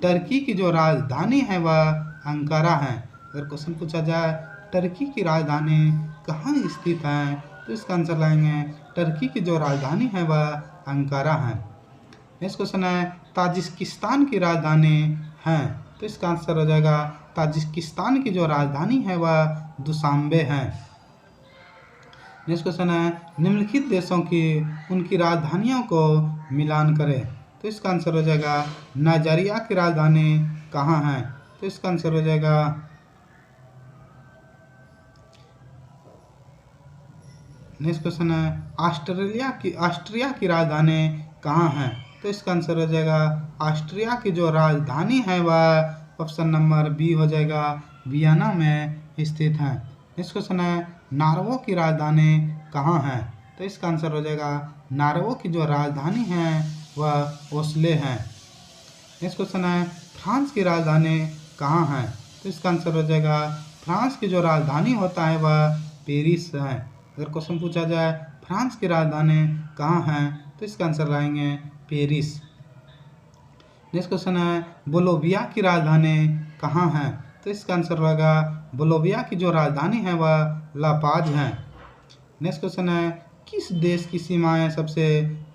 टर्की की जो राजधानी है वह अंकारा है। अगर क्वेश्चन पूछा जाए टर्की की राजधानी कहाँ स्थित है, तो इसका आंसर लाएंगे टर्की की जो राजधानी है वह अंकारा है। नेक्स्ट क्वेश्चन है, ताजिकिस्तान की राजधानी है, तो इसका आंसर हो जाएगा ताजिकिस्तान की जो राजधानी है वह दुशांबे है। नेक्स्ट क्वेश्चन है, निम्नलिखित देशों की उनकी राजधानियों को मिलान करें, तो इसका आंसर हो जाएगा नाइजीरिया की राजधानी कहाँ है, तो इसका आंसर हो जाएगा नेक्स्ट क्वेश्चन है, ऑस्ट्रिया की राजधानी कहाँ है, तो इसका आंसर हो जाएगा ऑस्ट्रिया की जो राजधानी है वह ऑप्शन नंबर बी हो जाएगा वियना में स्थित है। नेक्स्ट क्वेश्चन है, नॉर्वे की राजधानी कहाँ है, तो इसका आंसर हो जाएगा नॉर्वे की जो राजधानी है वह ओस्लो है। नेक्स्ट क्वेश्चन है, फ्रांस की राजधानी कहाँ है, तो इसका आंसर हो जाएगा फ्रांस की जो राजधानी होता है वह पेरिस है। अगर क्वेश्चन पूछा जाए फ्रांस की राजधानी कहाँ है, तो इसका आंसर लाएंगे पेरिस। नेक्स्ट क्वेश्चन है, बोलोविया की राजधानी कहाँ है, तो इसका आंसर होगा बोलोविया की जो राजधानी है वह ला पाज है। नेक्स्ट क्वेश्चन है, किस देश की सीमाएं सबसे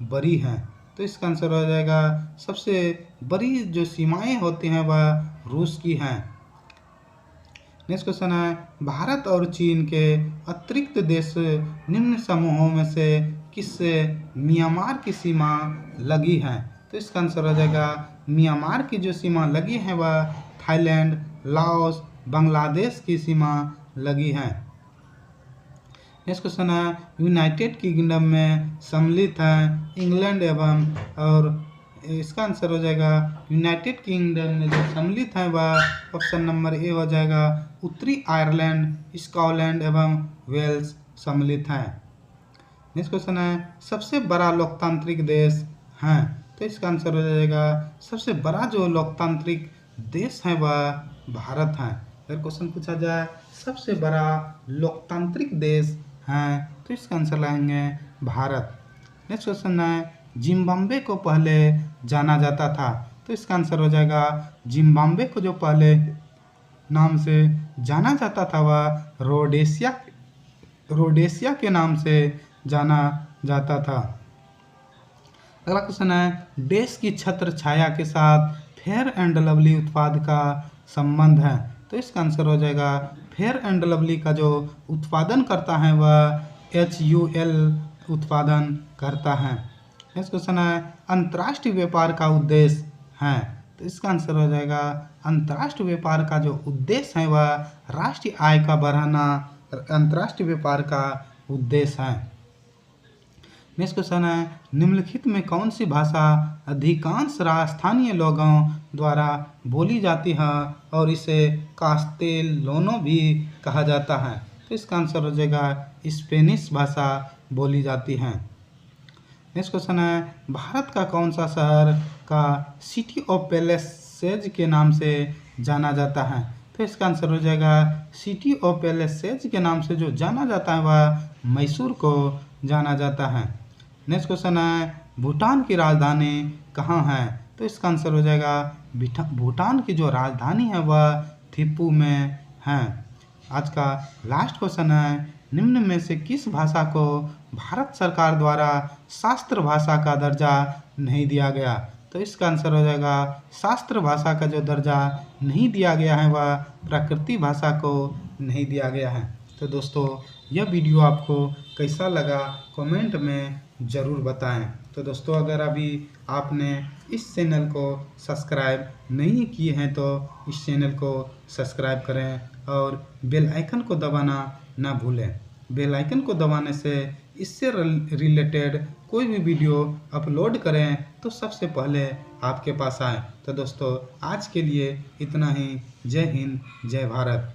बड़ी हैं, तो इसका आंसर हो जाएगा सबसे बड़ी जो सीमाएं होती हैं वह रूस की हैं। नेक्स्ट क्वेश्चन है, भारत और चीन के अतिरिक्त देश निम्न समूहों में से किससे म्यांमार की सीमा लगी है, तो इसका आंसर हो जाएगा म्यांमार की जो सीमा लगी है वह थाईलैंड, लाओस, बांग्लादेश की सीमा लगी है। नेक्स्ट क्वेश्चन है, यूनाइटेड किंगडम में सम्मिलित है इंग्लैंड एवं और इसका आंसर हो जाएगा यूनाइटेड किंगडम में जो सम्मिलित है वह ऑप्शन नंबर ए हो जाएगा उत्तरी आयरलैंड, स्कॉटलैंड एवं वेल्स सम्मिलित है। नेक्स्ट क्वेश्चन है, सबसे बड़ा लोकतांत्रिक देश है, तो इसका आंसर हो जाएगा सबसे बड़ा जो लोकतांत्रिक देश है वह भारत है। अगर क्वेश्चन पूछा जाए सबसे बड़ा लोकतांत्रिक देश है, तो इसका आंसर लाएंगे भारत। नेक्स्ट क्वेश्चन है, जिम्बाब्वे को पहले जाना जाता था, तो इसका आंसर हो जाएगा जिम्बाब्वे को जो पहले नाम से जाना जाता था वह रोडेशिया के नाम से जाना जाता था। अगला क्वेश्चन है, देश की छत्र छाया के साथ फेयर एंड लवली उत्पाद का संबंध है, तो इसका आंसर हो जाएगा फेयर एंड लवली का जो उत्पादन करता है वह HUL उत्पादन करता है। नेक्स्ट क्वेश्चन है, अंतर्राष्ट्रीय व्यापार का उद्देश्य है, तो इसका आंसर हो जाएगा अंतर्राष्ट्रीय व्यापार का जो उद्देश्य है वह राष्ट्रीय आय का बढ़ाना अंतर्राष्ट्रीय व्यापार का उद्देश्य है। नेक्स्ट क्वेश्चन है, निम्नलिखित में कौन सी भाषा अधिकांश स्थानीय लोगों द्वारा बोली जाती है और इसे कास्तेलोनो भी कहा जाता है, तो इसका आंसर हो जाएगा स्पेनिश भाषा बोली जाती है। नेक्स्ट क्वेश्चन है, भारत का कौन सा शहर का सिटी ऑफ पैलेसेज के नाम से जाना जाता है, तो इसका आंसर हो जाएगा सिटी ऑफ पैलेसेज के नाम से जो जाना जाता है वह मैसूर को जाना जाता है। नेक्स्ट क्वेश्चन है, भूटान की राजधानी कहाँ है, तो इसका आंसर हो जाएगा भूटान की जो राजधानी है वह थिम्पू में है। आज का लास्ट क्वेश्चन है, निम्न में से किस भाषा को भारत सरकार द्वारा शास्त्र भाषा का दर्जा नहीं दिया गया, तो इसका आंसर हो जाएगा शास्त्र भाषा का जो दर्जा नहीं दिया गया है वह प्राकृतिक भाषा को नहीं दिया गया है। तो दोस्तों यह वीडियो आपको कैसा लगा कमेंट में ज़रूर बताएं। तो दोस्तों अगर अभी आपने इस चैनल को सब्सक्राइब नहीं किए हैं तो इस चैनल को सब्सक्राइब करें और बेल आइकन को दबाना ना भूलें। बेल आइकन को दबाने से इससे रिलेटेड कोई भी वीडियो अपलोड करें तो सबसे पहले आपके पास आए। तो दोस्तों आज के लिए इतना ही। जय हिंद, जय भारत।